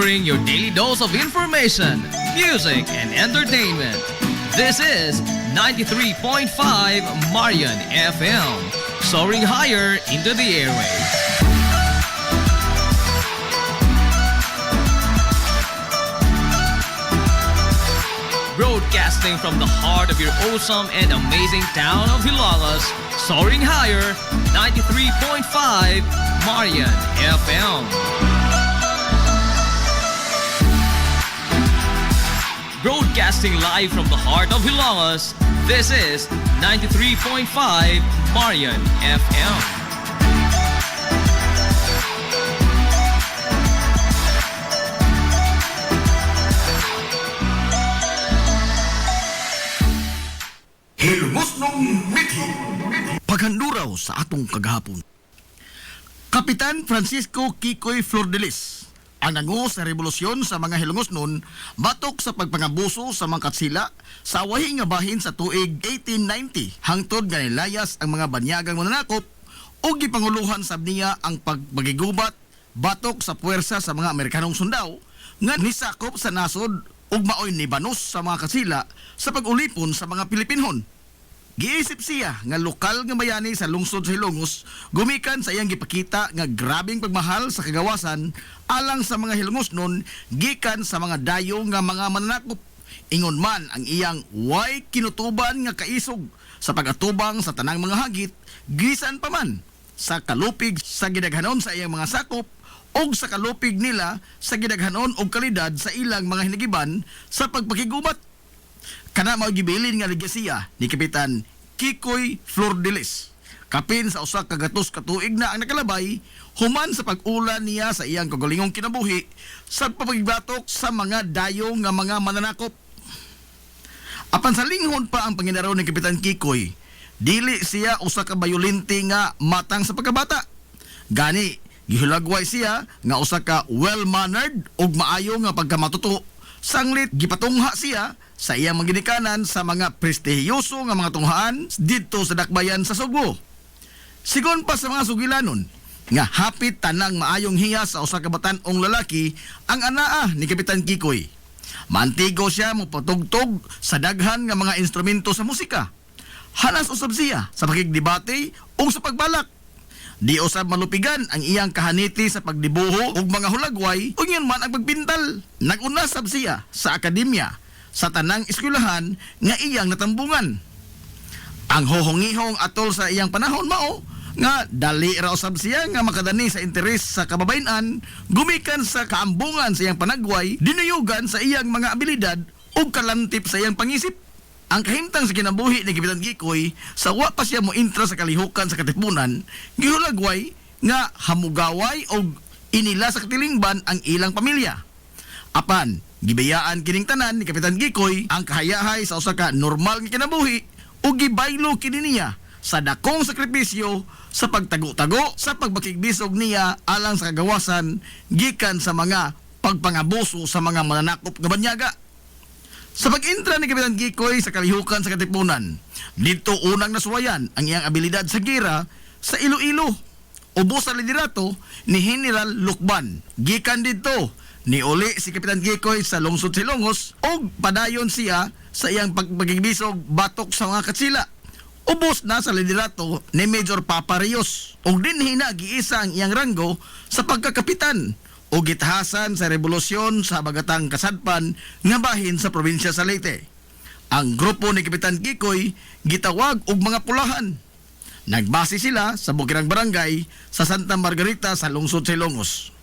delivering your daily dose of information, music, and entertainment. This is 93.5 Marian FM, soaring higher into the airwaves. Broadcasting from the heart of your awesome and amazing town of Hilagas, soaring higher, 93.5 Marian FM. Broadcasting live from the heart of Hilagas, this is 93.5 Marian FM. Hilmos nung Mickey. Paghanduraw sa atong kagahapon. Kapitan Francisco Kikoy Flordelis, ang nangu sa revolusyon sa mga Hilongos noon, batok sa pagpangabuso sa mga katsila sa wahi nga bahin sa tuig 1890 hangtod nga nilayas ang mga banyagang mananakop o gipanguluhan sab niya ang pagbagigubat batok sa puwersa sa mga Amerikanong sundao nga nisakop sa nasod ug maoy nibanos sa mga katsila sa pag-ulipon sa mga Pilipinhon. Giisip siya nga lokal nga bayani sa lungsod sa Hilongos gumikan sa iyang gipakita nga grabing pagmahal sa kagawasan alang sa mga Hilongos nun gikan sa mga dayo nga mga mananakop. Ingon man ang iyang way kinutuban nga kaisog sa pagatubang sa tanang mga hagit gisan pa man sa kalupig sa gidaghanon sa iyang mga sakop og sa kalupig nila sa gidaghanon og kalidad sa ilang mga hinigiban sa pagpakigubat. Kana mao gibilin nga legasiya ni Kapitan Kikoy Flordelis. Kapin sa usa ka gatos ka tuig na ang nakalabay human sa pag-ulan niya sa iyang kagalingong kinabuhi sa pagbatok sa mga dayo nga mga mananakop. Apan sa linghon pa ang panginaraw ni Kapitan Kikoy, dili siya usa ka bayolente nga matang sa pagkabata. Gani gihulagway siya nga usa ka well-mannered ug maayo nga pagkamatuto. Sanglit gipatungha siya sa iyang maginikanan sa mga prestihiyoso nga mga tunghaan dito sa dakbayan sa Sugbo. Sigon pa sa mga sugilanon nga hapit tanang maayong hiya sa usa ka batan-ong lalaki ang anaa ni Kapitan Kikoy. Mantigo siya mopatugtog sa daghan nga mga instrumento sa musika. Hanas usab siya sa pakigdebate ug sa pagbalak. Di usab malupigan ang iyang kahaniti sa pagdibuho ug mga hulagway ug yun man ang pagpintal. Nagunasab siya sa akademya sa tanang eskwelahan nga iyang natambungan. Ang hohongihong atol sa iyang panahon mao nga dali ra usab siya nga makadani sa interes sa kababayen-an gumikan sa kaambungan sa iyang panagway dinuyugan sa iyang mga abilidad ug kalantip sa iyang pangisip. Ang kahimtang sa kinabuhi ni Kapitan Kikoy sa wa pa siya mointra sa kalihukan sa katipunan gihulagway nga hamugaway o inila sa katilingban ang ilang pamilya. Apan gibayaan kining tanan ni Kapitan Kikoy ang kahayahay sa usa ka normal nga kinabuhi ug gibaylo kini niya sa dakong sakripisyo sa pagtago-tago sa pagbakigbisog niya alang sa kagawasan gikan sa mga pagpangabuso sa mga mananakop nga banyaga. Sa pag-intra ni Kapitan Kikoy sa kalihukan sa katipunan, dito unang nasuwayan ang iyang abilidad sa gira sa Iloilo. Ubos sa liderato ni General Lukban. Gikan dito ni uli si Kapitan Kikoy sa lungsod Hilongos o padayon siya sa iyang pagpagigbisog batok sa mga katsila. Ubos na sa liderato ni Major Papa Rios o dinhi na giisa ang iyang ranggo sa pagkakapitan o gitahasan sa revolusyon sa bagatang kasadpan nga bahin sa probinsya sa Leyte. Ang grupo ni Kapitan Kikoy gitawag og mga pulahan. Nagbase sila sa bukirang barangay sa Santa Margarita sa lungsod sa Ilongos.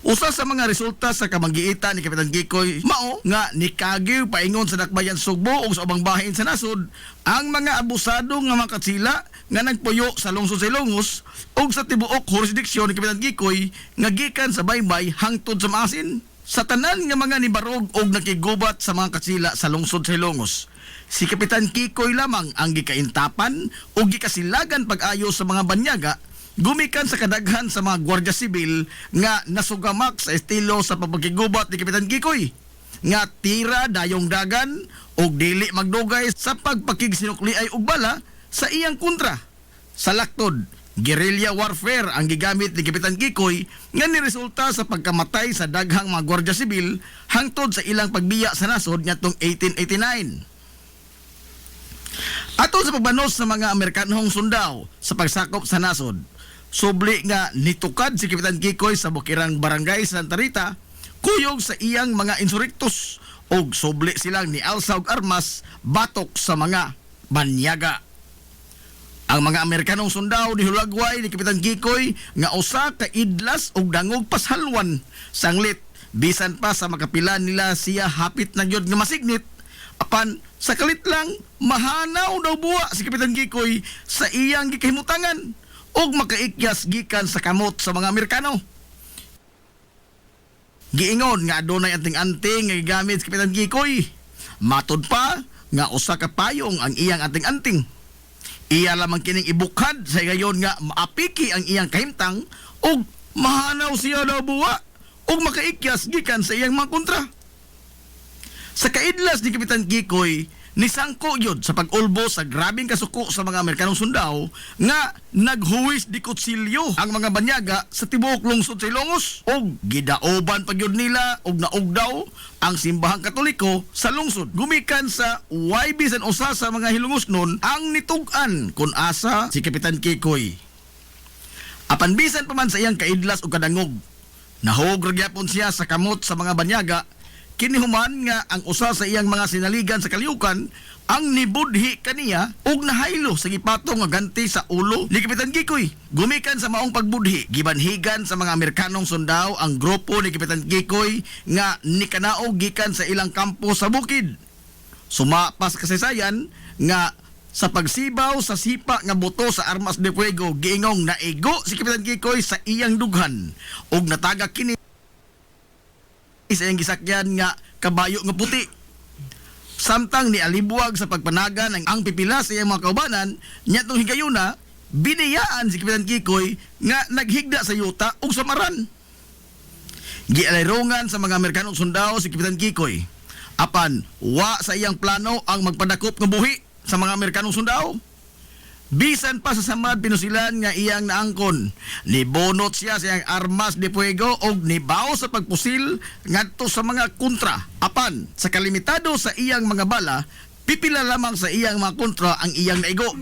Usa sa mga resulta sa kamanggiita ni Kapitan Kikoy mao nga nikagiw paingon sa dakbayan Sugbo o sa ubang bahin sa nasod ang mga abusado nga mga katsila nga nagpuyo sa lungsod sa Ilongos o sa tibuok jurisdiksyon ni Kapitan Kikoy nga gikan sa baybay hangtod sa maasin. Sa tanan nga mga nibarog o nakigubat sa mga katsila sa lungsod sa Ilongos, si Kapitan Kikoy lamang ang gikaintapan o gikasilagan pag-ayo sa mga banyaga gumikan sa kadaghan sa mga Gwardiya Sibil nga nasugamak sa estilo sa pagpakigubat ni Kapitan Kikoy nga tira dayong dagan o dili magdugay sa pagpakigsinukliay og bala sa iyang kontra. Sa laktod, guerrilla warfare ang gigamit ni Kapitan Kikoy nga niresulta sa pagkamatay sa daghang mga gwardiya sibil hangtod sa ilang pagbiya sa nasod ngadtong 1889. Aton sa pagbanos sa mga Amerikanhong sundao sa pagsakop sa nasod, subli nga nitukad si Kapitan Kikoy sa Bukirang Barangay Santa Rita kuyog sa iyang mga insurrectos og subli silang ni alsa og armas batok sa mga banyaga. Ang mga Amerikanong sundao ni hulagway ni Kapitan Kikoy nga usa ka idlas og dangog pashalwan sanglit bisan pa sa makapila nila siya hapit na gyud nga masignit apan sa kalit lang mahanaw daw buwa si Kapitan Kikoy sa iyang gikahimutangan og makaikyas gikan sa kamot sa mga Amerikano. Giingon nga adunay anting-anting nga gigamit si Kapitan Kikoy. Matod pa nga usa ka payong ang iyang anting-anting. Iya lamang kining ibukhad sa gayon nga maapiki ang iyang kahimtang ug mahanaw siya daw buwa ug makaikyas gikan sa iyang mga kontra. Sa kaidlas ni Kapitan Kikoy, nisangko yun sa pag-ulbo sa grabing kasuko sa mga Amerikanong sundao nga naghuwis di kutsilyo ang mga banyaga sa tibuok lungsod sa Ilongos og gidaoban pa gyud nila og naugdaw ang simbahang Katoliko sa lungsod. Gumikan sa way bisan usa sa mga hilungosnon ang nitug-an kun asa si Kapitan Kikoy. Apan bisan pa man sa iyang kaidlas o kadangog, nahog ra gyapon siya sa kamot sa mga banyaga. Kinihuman nga ang usa sa iyang mga sinaligan sa kaliukan ang nibudhi kaniya og nahaylo sa gipatong nga ganti sa ulo ni Kapitan Kikoy. Gumikan sa maong pagbudhi, gibanhigan sa mga Amerikanong sundao ang grupo ni Kapitan Kikoy nga nikanaog gikan sa ilang kampo sa bukid. Sumapas kasaysayan nga sa pagsibaw sa sipa nga buto sa armas de fuego, giingong naigo si Kapitan Kikoy sa iyang dughan og natagak kini sa iyang gisakyan nga kabayo nga puti. Samtang ni alibuag sa pagpanagan ang pipila sa iyang mga kaubanan, nyatong higayuna, biniyaan si Kapitan Kikoy nga naghigda sa yuta ug samaran. Gialayrongan sa mga Amerikanong sundao si Kapitan Kikoy. Apan, wa sa iyang plano ang magpadakop nga buhi sa mga Amerikanong sundao. Bisan pa sa samad pinusilan nga iyang naangkon, nibonot siya sa iyang armas de fuego og nibaw sa pagpusil ngadto sa mga kontra. Apan sa kalimitado sa iyang mga bala, pipila lamang sa iyang mga kontra ang iyang naigo.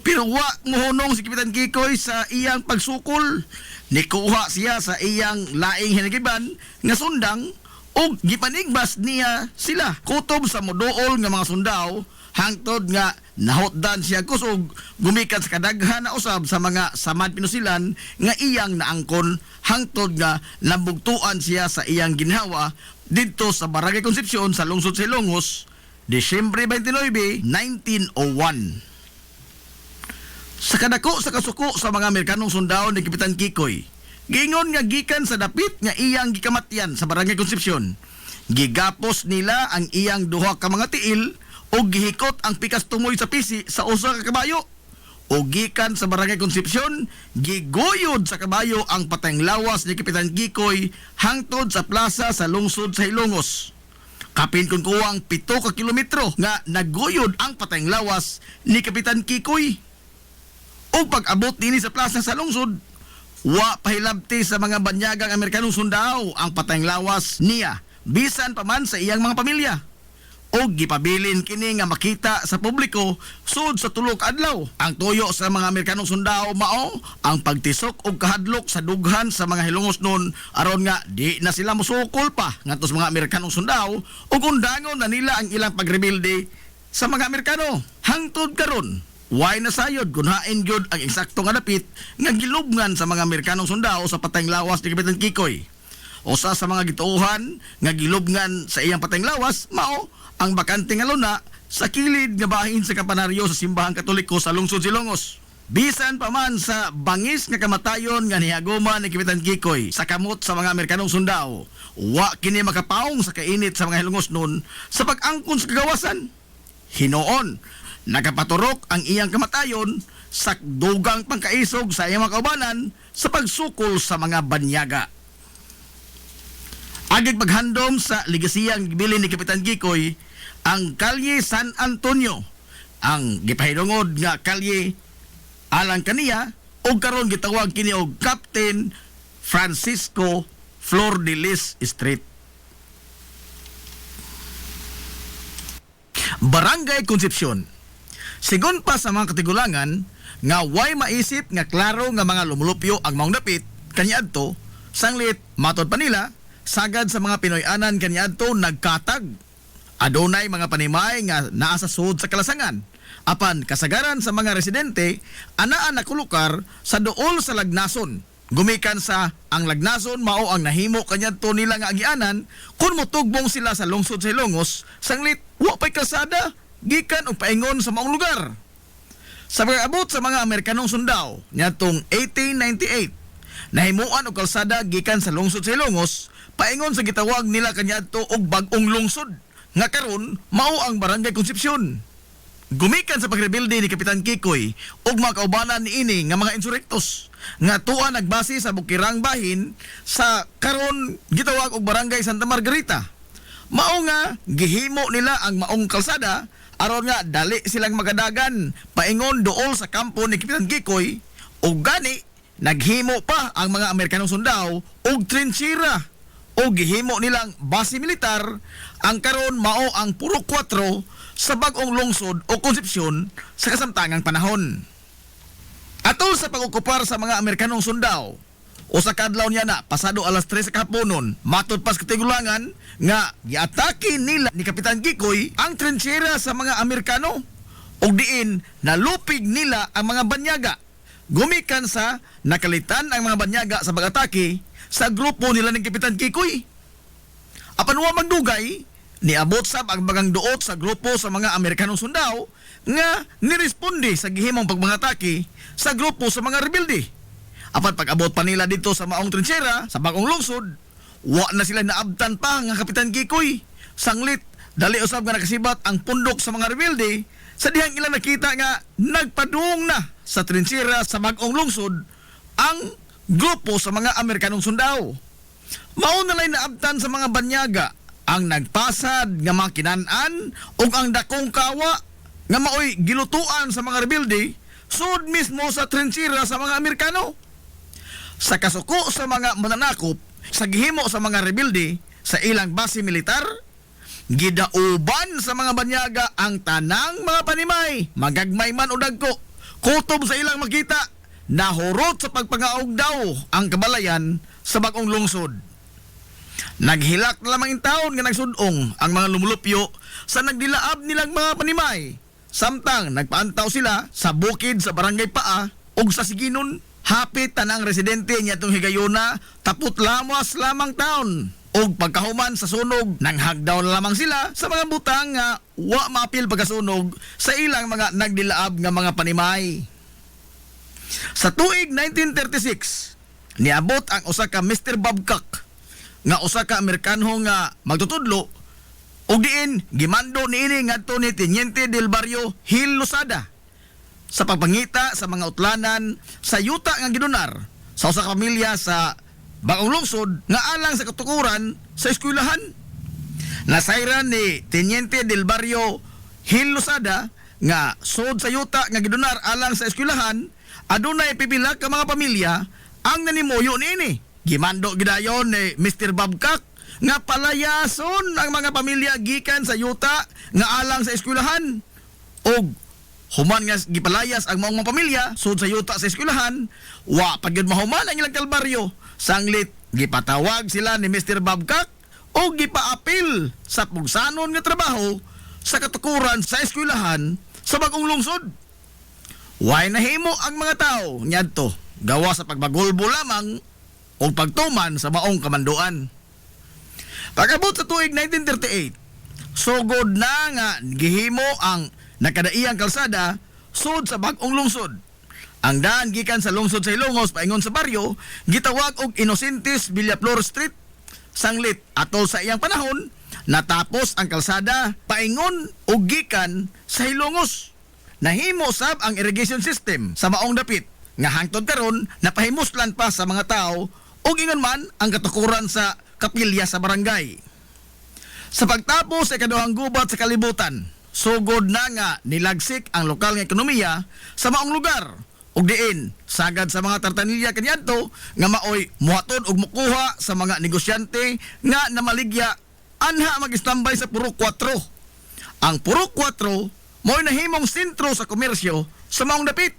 Pero wa mohunong si Kapitan Kikoy sa iyang pagsukol. Nikuha siya sa iyang laing hinagiban nga sundang og gipanigbas niya sila kutob sa moduol nga mga sundao hangtod nga nahotdan siya kusog gumikan sa kadaghan na usab sa mga samad pinusilan nga iyang naangkon hangtod nga nabugtuan siya sa iyang ginhawa didto sa Barangay Concepcion sa lungsod sa Ilongos Disyembre 29, 1901. Sa kadako sa kasuko sa mga Amerikanong sundao ni Kapitan Kikoy, giingon nga gikan sa dapit nga iyang gikamatyan sa Barangay Concepcion. Gigapos nila ang iyang duha ka mga tiil o gihikot ang pikas tumoy sa pisi sa usa ka kabayo. O gikan sa Barangay Concepcion, giguyod sa kabayo ang patayng lawas ni Kapitan Kikoy hangtod sa plaza sa lungsod sa Ilongos. Kapin kun kuwang 7 ka kilometro nga naguyod ang patayng lawas ni Kapitan Kikoy. O pag-abot nini sa plaza sa lungsod, wa pahilabti sa mga banyagang Amerikanong sundao ang patayng lawas niya bisan pa man sa iyang mga pamilya. O gipabilin kini nga makita sa publiko sud sa tulok adlaw. Ang tuyo sa mga Amerikanong sundao mao ang pagtisok og kahadlok sa dughan sa mga hilungosnon aron nga di na sila musukol pa ngadto sa mga Amerikanong sundao ug undangon na nila ang ilang pagrebelde sa mga Amerikano. Hangtod karon way nasayod kung hain gyud ang eksakto nga dapit nga gilubngan sa mga Amerikanong sundao sa patayng lawas ni Kapitan Kikoy. Usa sa mga gituohan nga gilubngan sa iyang patayng lawas mao ang bakante nga luna sa kilid nga bahin sa kampanaryo sa simbahang Katoliko sa lungsod Ilongos. Bisan pa man sa bangis nga kamatayon nga niaguma ni Kapitan Kikoy sa kamot sa mga Amerikanong sundao, wa kini makapaong sa kainit sa mga hilungosnon sa pag-angkon sa kagawasan. Hinoon, nagapaturok ang iyang kamatayon sa dugang pangkaisog sa iyang mga kaubanan sa pagsukol sa mga banyaga. Agig paghandom sa legasiyang gibilin ni Kapitan Kikoy ang Kalye San Antonio, ang gipahidungod nga kalye alang kaniya ug karon gitawag kini og Captain Francisco Flordelis Street. Barangay Concepcion. Sigon pa sa mga katigulangan nga way maisip nga klaro nga mga lumulupyo ang maong dapit kaniadto, sanglit matod pa nila sagad sa mga Pinoy-anan kaniadto nagkatag. Adunay mga panimay nga naa sa sud sa kalasangan. Apan kasagaran sa mga residente anaa nakulukar sa duol sa lagnason. Gumikan sa ang lagnason mao ang nahimo kaniadto nila nga agianan kun motugbong sila sa lungsod sa Ilongos, sanglit wa pay kalsada gikan og paingon sa maong lugar. Sa pag-abot sa mga Amerikanong sundao niadtong 1898, nahimuan og kalsada gikan sa lungsod sa Ilongos paingon sa gitawag nila kaniadto og bag-ong lungsod nga karon mao ang Barangay Concepcion. Gumikan sa pagrebilde ni Kapitan Kikoy ug mga kaubanan niini nga mga insurektos nga tuwa nagbase sa bukirang bahin sa karon gitawag og Barangay Santa Margarita. Mao nga gihimo nila ang maong kalsada aron nga dali silang magadagan paingon dool sa kampo ni Kapitan Kikoy ug gani naghimo pa ang mga Amerikanong sundao og trinchera o gihimo nilang base militar ang karon mao ang puro 4 sa bag-ong lungsod o Concepcion sa kasamtangang panahon. Atol sa pag-okupar sa mga Amerikanong sundao o sa kadlaw niya na pasado alas 3 sa kahaponon, matod pas katigulangan nga giatake nila ni Kapitan Kikoy ang trinchera sa mga Amerikano ug diin nalupig nila ang mga banyaga. Gumikan sa nakalitan ang mga banyaga sa pag-atake sa grupo nila ni Kapitan Kikoy. Apan wa magdugay, niabot sab ang bagang duot sa grupo sa mga Amerikanong sundao nga niresponde sa gihimong pagmangatake sa grupo sa mga rebelde. Apan pag-abot pa nila dito sa maong trinchera sa bagong lungsod, wa na sila naabtan pa nga Kapitan Kikoy. Sanglit, dali usab nga nakasibat ang pundok sa mga rebelde sa dihang ilang nakita nga nagpadung na sa trinchera sa bagong lungsod ang grupo sa mga Amerikanong sundao. Mao na lay naabtan sa mga banyaga ang nagpasad nga mga kinan-an ug ang dakong kawa nga maoy gilutuan sa mga rebelde sud mismo sa trinchera sa mga Amerikano. Sa kasuko sa mga mananakop sa gihimo sa mga rebelde sa ilang base militar, gidauban sa mga banyaga ang tanang mga panimay, magagmay man o dagko, kutob sa ilang makita, nahurot sa pagpangaog daw ang kabalayan sa bagong lungsod. Naghilak na lamang taon nga nagsudong ang mga lumulupyo sa nagdilaab nilang mga panimay. Samtang nagpaantaw sila sa bukid sa Barangay Paa ug sa Siginon, hapit tanang residente niya itong higayuna tapot lamas lamang taon. Og pagkahuman sa sunog, nanghagdaw na lamang sila sa mga butang nga wa maapil pagkasunog sa ilang mga nagdilaab nga mga panimay. Sa tuig 1936, niabot ang usa ka Mr. Babcock nga usa ka Amerikano nga magtutudlo ug diin gimando niini ngadto ni Teniente del Barrio Gil Losada sa pagpangita sa mga utlanan sa yuta nga gidonar sa usa ka pamilya sa bagong lungsod nga alang sa katukuran sa eskwelahan. Nasayran ni Teniente del Barrio Gil Losada nga sud sa yuta nga gidonar alang sa eskwelahan adunay pipila ka mga pamilya ang nanimuyo niini. Gimando gidayon ni Mr. Babcock nga palayason ang mga pamilya gikan sa yuta nga alang sa eskwelahan. Og human nga gipalayas ang mga pamilya sud sa yuta sa eskwelahan, wa pagyud mahuman ang ilang kalbaryo. Sanglit gipatawag sila ni Mr. Babcock o gipaapil sa pugsanon nga trabaho sa katukuran sa eskwelahan sa bagong lungsod. Way nahimo ang mga tao nyadto gawa sa pagbagulbo lamang o pagtuman sa maong kamanduan. Pag-abot sa tuig 1938, sugod na nga gihimo ang nakadaiyang kalsada sud sa bagong lungsod. Ang daan gikan sa lungsod sa Ilongos paingon sa baryo gitawag og Inocentes Villaflor Street. Sanglit atol sa iyang panahon natapos ang kalsada paingon og gikan sa Ilongos. Nahimo sab ang irrigation system sa maong dapit nga hangtod karon napahimuslan pa sa mga tao ug ingon man ang katukuran sa kapilya sa barangay. Sa pagtapos sa ikaduhang gubat sa kalibutan, sugod na nga nilagsik ang lokal nga ekonomiya sa maong lugar ug diin sagad sa mga tartanilya kanyanto nga maoy muhaton og mukuha sa mga negosyante nga namaligya anha mag-standby sa Purok 4. Ang Purok 4 mo'y nahimong sentro sa komersyo sa maong dapit.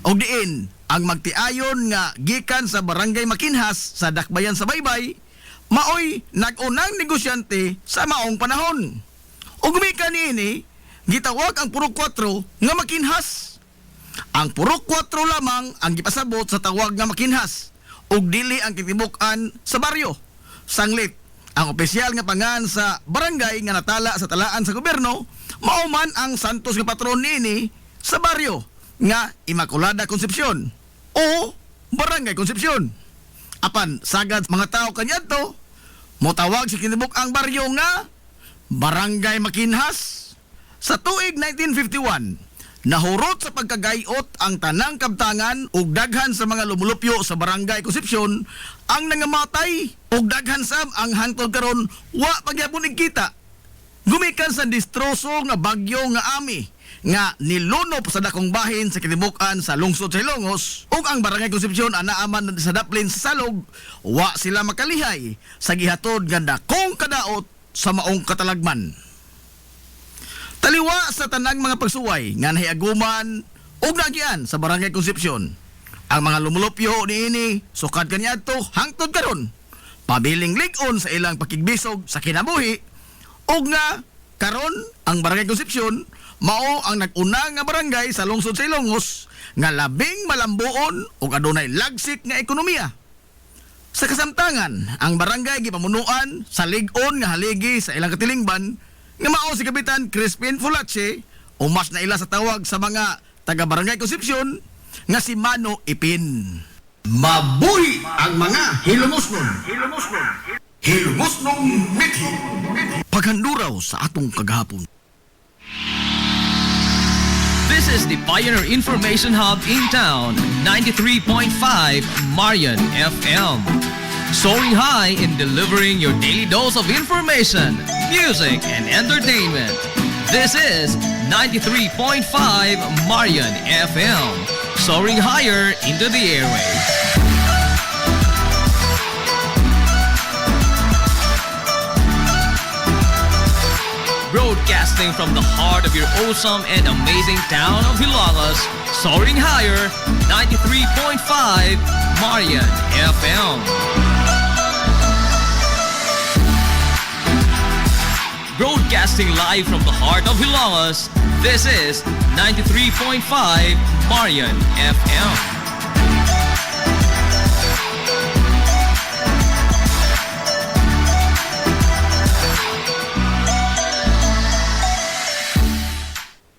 Og diin ang magtiayon nga gikan sa Barangay Makinhas sa Dakbayan sa Baybay maoy nag-unang negosyante sa maong panahon. Og gumikan niini gitawag ang Purok 4 nga Makinhas. Ang Purok 4 lamang ang gipasabot sa tawag nga Makinhas ug dili ang kitibukan sa baryo. Sanglit, ang opisyal nga pangan sa barangay nga natala sa talaan sa gobyerno mao man ang santos nga patron niini sa baryo nga Immaculada Concepcion o Barangay Concepcion. Apan sagad mga tao kanyanto motawag sa kinitibuk-ang baryo nga Barangay Makinhas. Sa tuig 1951 nahurot sa pagkagayot ang tanang kabtangan ug daghan sa mga lumulupyo sa Barangay Concepcion ang nangamatay ug daghan sab ang hangtod karon wa pagyapon igkita. Gumikan sa distroso nga bagyo nga ami nga nilunop sa dakong bahin sa kitibukan sa lungsod sa Ilongos ug ang Barangay Concepcion anaaman sa daplin sa salog wa sila makalihay sa gihatod nga dakong kadaot sa maong katalagman. Taliwa sa tanang mga pagsuway nga nahiaguman ug nagian sa Barangay Concepcion. Ang mga lumulupyo niini sukad kaniadto hangtod karon pabiling lig-on sa ilang pakigbisog sa kinabuhi ug nga karon ang Barangay Concepcion mao ang nag-una nga barangay sa lungsod sa Ilongos nga labing malambuon ug adunay lagsik nga ekonomiya. Sa kasamtangan, ang barangay gipamunuan sa lig-on nga haligi sa ilang katilingban nga mao si Kapitan Crispin Fulache o mas na ila sa tawag sa mga taga-Barangay Concepcion nga si Mano Ipin. Mabuhi ang mga hilumosnon. Hilumosnong mithi. Paghanduraw sa atong kagahapon. This is the Pioneer Information Hub in town, 93.5 Marian FM. Soaring high in delivering your daily dose of information, music, and entertainment. This is 93.5 Marian FM. Soaring higher into the airwaves. Broadcasting from the heart of your awesome and amazing town of Hilangas, soaring higher, 93.5 Marian FM. Broadcasting live from the heart of Hilangas, this is 93.5 Marian FM.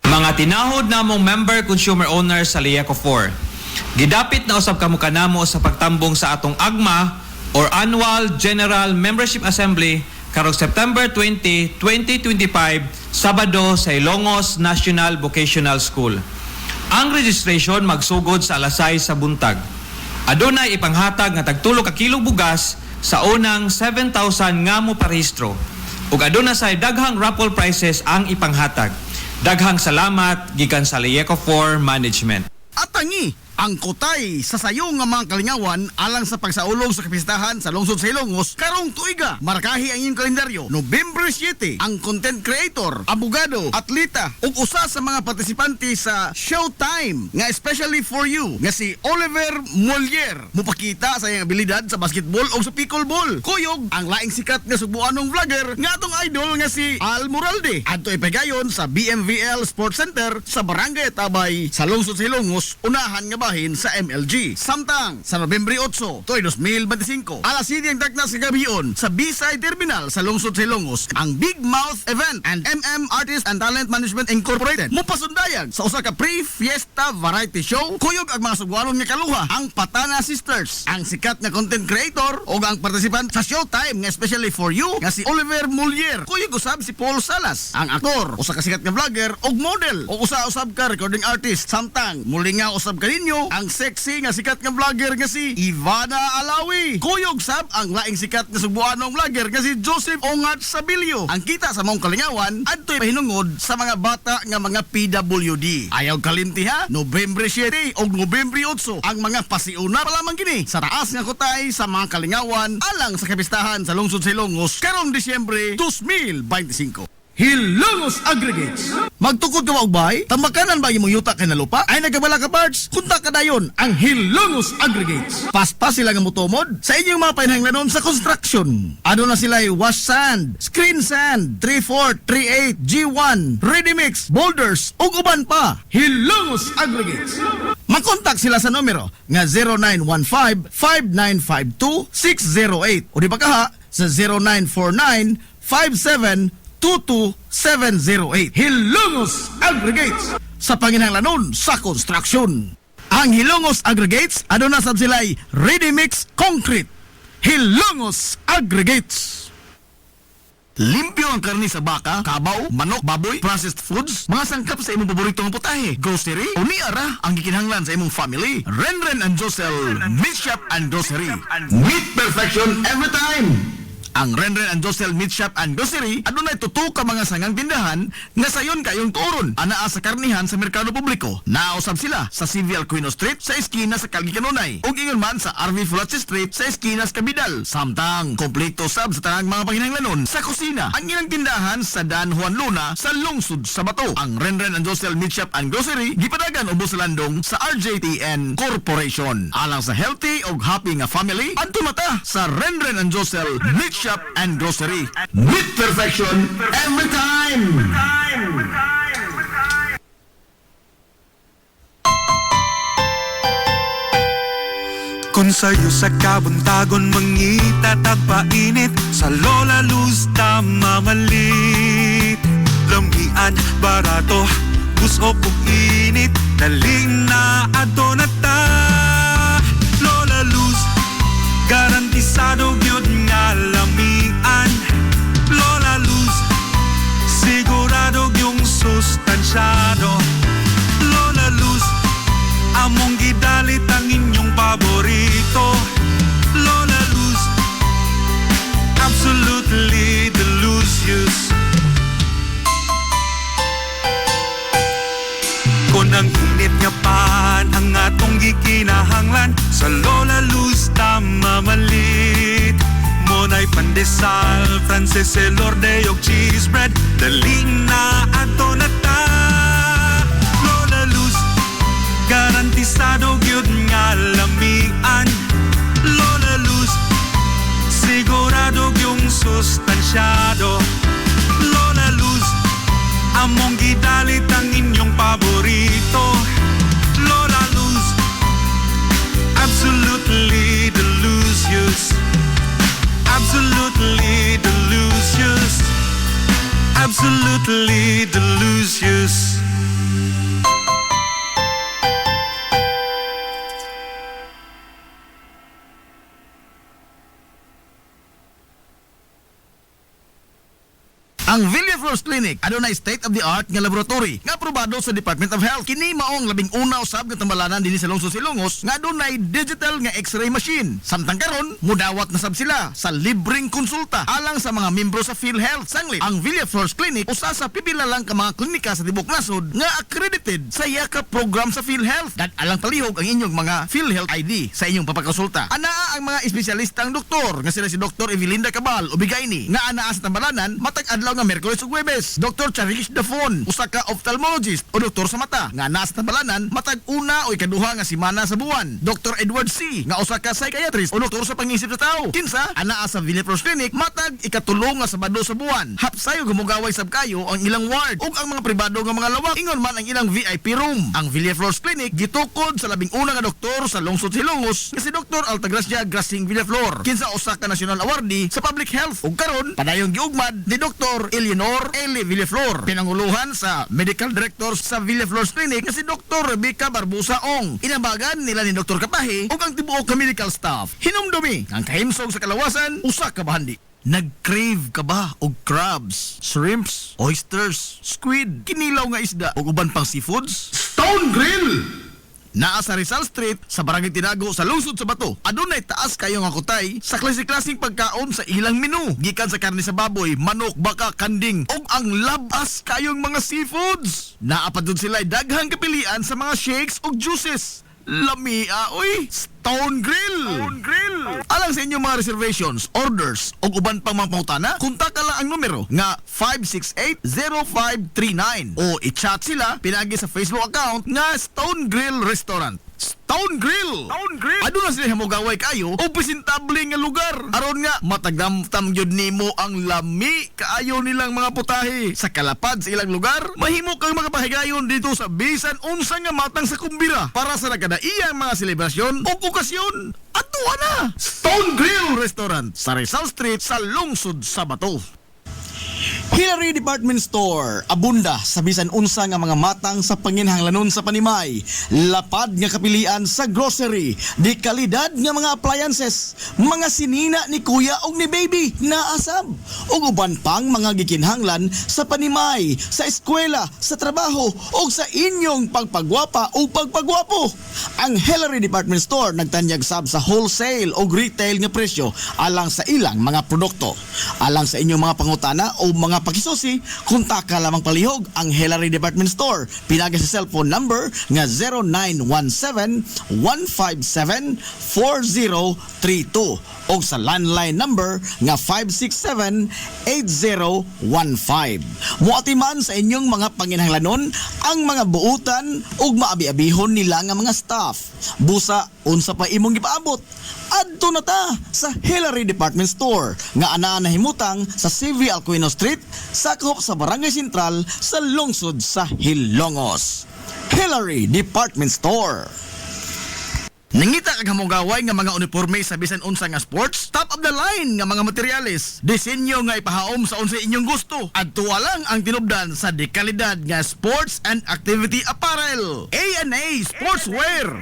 Mga tinahod namong member consumer owner sa Liaco 4. Gidapit na usab kamo kanamo sa pagtambong sa atong AGMA or Annual General Membership Assembly karong September 20, 2025, Sabado sa Ilongos National Vocational School. Ang registration magsugod sa alas 6 sa buntag. Adunay ipanghatag nga tagtulo ka kilong bugas sa unang 7,000 nga mo parehistro. Ug aduna say daghang raffle prizes ang ipanghatag. Daghang salamat gikan sa Liaco 4 Management. At tangi, ang kutay sa sayo nga mga kalingawan alang sa pagsaulong sa kapistahan sa lungsod sa Ilongos karong tuiga. Markahi ang inyong kalendaryo. November 7, ang content creator, abogado, atleta ug usa sa mga partisipante sa Showtime nga especially for you nga si Oliver Molier mupakita sa iyang abilidad sa basketball o sa pickleball. Kuyog ang laing sikat nga subuanong vlogger nga atong idol nga si Al Moralde. Adto ipegayon sa BMVL Sports Center sa Barangay Tabay sa lungsod sa Ilongos, unahan nga bahin sa MLG. Samtang sa Nobyembre 8, toy 2025, alas 7 ang daknas sa gabion sa B-Side Terminal sa lungsod sa Ilongos, ang Big Mouth Event and Artist and Talent Management Incorporated mupasundayag sa usa ka pre-fiesta variety show. Kuyog ang mga sugwanon nga kaluha, ang Patana Sisters, ang sikat nga content creator o ang participant sa Showtime nga especially for you nga si Oliver Molier. Kuyog usab si Paul Salas, ang aktor, usa ka sikat nga vlogger og model o usa usab ka recording artist. Samtang muli nga usab kaninyo Numero, ang sexy nga sikat nga vlogger nga si Ivana Alawi. Kuyog sab ang laing sikat nga Subuanong vlogger nga si Joseph Ongat Sabilio. Ang kita sa mong kalingawan adto'y pahinungod sa mga bata nga mga PWD. Ayaw kalimti ha, Nobyembre 7 o Nobyembre 8 ang mga pasiuna pa lamang kini sa taas nga kutay sa mga kalingawan alang sa kapistahan sa lungsod sa Ilongos karong Disyembre 2025. Hilongos Aggregates. Magtukod ka maubay? Tambakanan ba imong yuta kay na lupa? Ay nagabala ka parts? Kunta ka dayon ang Hilongos Aggregates. Paspas sila nga mutomod sa inyong mga painahanglanon sa construction. Ano na sila wash sand, screen sand, 3/4, 3/8, G1, ready mix, boulders, ug uban pa. Hilongos Aggregates. Makontak sila sa numero nga 0915-5952-608 o di ba kaha sa 0949-5722-708. Hilongos Aggregates sa panginahanglanon sa construction. Ang Hilongos Aggregates aduna sab sila'y ready mix concrete. Hilongos Aggregates. Limpyo ang karni sa baka, kabaw, manok, baboy, processed foods, mga sangkap sa imong paboritong putahe, grocery, o ni ara ang gikinahanglan sa imong family. Renren and Josel Meat Shop and Grocery. Meat perfection every time. Ang Renren and Josel Meat Shop and Grocery adunay tutok ka mga sangang tindahan nga sayon kayong turon anaa sa karnihan sa merkado publiko. Nausab sila sa Civil Quino Street sa eskina sa Calgary Kanunay ug ingon man sa RV Fulache Street sa eskina sa Cabidal. Samtang kompleto sab sa tanang mga panginahanglanon sa kusina. Ang ilang tindahan sa Dan Juan Luna sa lungsod sa Bato. Ang Renren and Josel Meat Shop and Grocery gipadagan ubos sa landong sa RJTN Corporation. Alang sa healthy ug happy nga family, adto mata sa Renren and Josel Meat Shop and Grocery. Meat perfection every time. Kung sa'yo sa kabuntagon mangita tagpainit sa Lola Luz mamalit. Lamian, barato, gusto kong init, daling na ato na ta. Lola Luz, garantisado yun nga lamian. Lola Luz, sigurado yung sustansyado. Lola Luz, among gidalit ang inyong paborito. Lola Luz, absolutely delicious. Kung ang init nga pan ang atong gikinahanglan sa Lola Luz mamalit. Monay pandesal, Frances Elorde og cheese bread, daling na ato na ta. Lola Luz, garantisado gyud nga lamian. Lola Luz, sigurado yung sustansyado. Lola Luz, among gidalit ang inyong paborito. Lola Luz, absolutely delicious. Absolutely delicious. Absolutely delicious. Ang Villaflores Clinic adunay state-of-the-art nga laboratory nga aprobado sa Department of Health. Kini maong labing una usab nga tambalanan dinhi sa lungsod Silongos nga adunay digital nga X-ray machine. Samtang karon, mudawat na sab sila sa libreng konsulta alang sa mga membro sa PhilHealth. Sanglit, ang Villaflores Clinic usa sa pipila lang ka mga klinika sa tibok nasod nga accredited sa yakap program sa PhilHealth. Dan alang palihog ang inyong mga PhilHealth ID sa inyong papakonsulta. Anaa ang mga espesyalistang doktor nga sila si Dr. Evelinda Cabal Ubigayni nga anaa sa tambalanan matag adlaw nga Miyerkules ug Huwebes. Dr. Charish Dafon, usa ka ophthalmologist o doktor sa mata nga nasa tambalanan matag una o ikaduha nga semana sa buwan. Dr. Edward C, nga usa ka psychiatrist o doktor sa pangisip sa tao. Kinsa anaa sa Villaflores Clinic matag ikatulong nga Sabado sa buwan. Hapsay ug gumugaway sab kayo ang ilang ward ug ang mga pribado nga mga lawak. Ingon man ang ilang VIP room. Ang Villaflores Clinic gitukod sa labing una nga doktor sa lungsod Silongos nga si Dr. Altagracia Grasing Villaflor. Kinsa usa ka national awardee sa public health ug karon padayong giugmad ni Dr. Eleanor Eli Villaflor, pinanguluhan sa medical director sa Villaflores Clinic nga si Dr. Rebecca Barbosa Ong. Inabagan nila ni Dr. Kapahi ug ang tibuok ka medical staff. Hinumdumi ang kahimsog sa kalawasan usa ka bahandi. Nag-crave ka ba og crabs, shrimps, oysters, squid, kinilaw nga isda ug uban pang seafoods? Stone Grill. Naa sa Rizal Street sa Barangay Tinago sa lungsod sa Bato. Adunay taas kayo nga kutay sa klase-klaseng pagkaon sa ilang menu. Gikan sa karne sa baboy, manok, baka, kanding ug ang labas kayong mga seafoods. Naapadod sila daghang kapilian sa mga shakes ug juices. Lamia, oy! Stone Grill! Alang sa inyong mga reservations, orders o uban pang mga pangutana, kontak lang ang numero nga 568-0539 o i-chat sila pinagi sa Facebook account nga Stone Grill Restaurant. Stone Grill! Aduna sila hamugaway kayo o presentable nga lugar. Aron nga matagdamtam gyud nimo ang lami kaayo nilang mga putahe. Sa kalapad sa ilang lugar, mahimo kang makapahigayon dito sa bisan unsa nga matang sa kumbira para sa nagkadaiyang mga selebrasyon o okasyon. Atuwa na! Stone Grill Restaurant sa Rizal Street sa lungsod sa Bato. Hillary Department Store, abunda sa bisan unsa nga mga matang sa panginhanglanon sa panimay, lapad nga kapilian sa grocery, di kalidad nga mga appliances, mga sinina ni kuya ug ni baby naasab, ug uban pang mga gikinhanglan sa panimay, sa eskwela, sa trabaho ug sa inyong pagpagwapa o pagpagwapo. Ang Hillary Department Store nagtanyag sab sa wholesale ug retail nga presyo alang sa ilang mga produkto. Alang sa inyong mga pangutana o mga pakisusi, kontak ka lamang palihog ang Hillary Department Store. Pinagi sa cellphone number nga 0917-157-4032 o sa landline number nga 567-8015. Muatiman sa inyong mga panginhanglanon ang mga buutan ug maabi-abihon nila nga mga staff. Busa, unsa pa imong gipaabot? Adto na ta sa Hillary Department Store nga anaa nahimutang sa CV Alcuino Street, sakop sa Barangay Sentral sa lungsod sa Hilongos. Hillary Department Store. Nangita kag hamugaway nga mga uniforme sa bisan unsa nga sports, top of the line nga mga materyales, disenyo nga ipahaom sa unsa inyong gusto. Adtuwa lang ang tinubdan sa dekalidad nga sports and activity apparel. A&A Sportswear.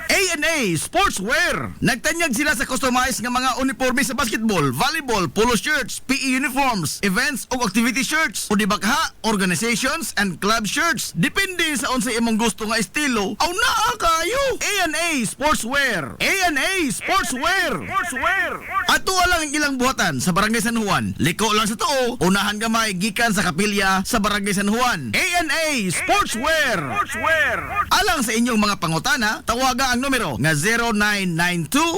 A&A Sportswear. Nagtanyag sila sa customized nga mga uniforme sa basketball, volleyball, polo shirts, PE uniforms, events ug activity shirts, o di bakha, organizations and club shirts. Depende sa unsa imong gusto nga estilo. Aw naa kayo. A&A Sportswear. A&A Sportswear. Ato lang ang ilang buhatan sa Barangay San Juan. Liko lang sa tuo, unahan gamay gikan sa kapilya sa Barangay San Juan. A&A Sportswear. Alang sa inyong mga pangutana, tawaga ang numero nga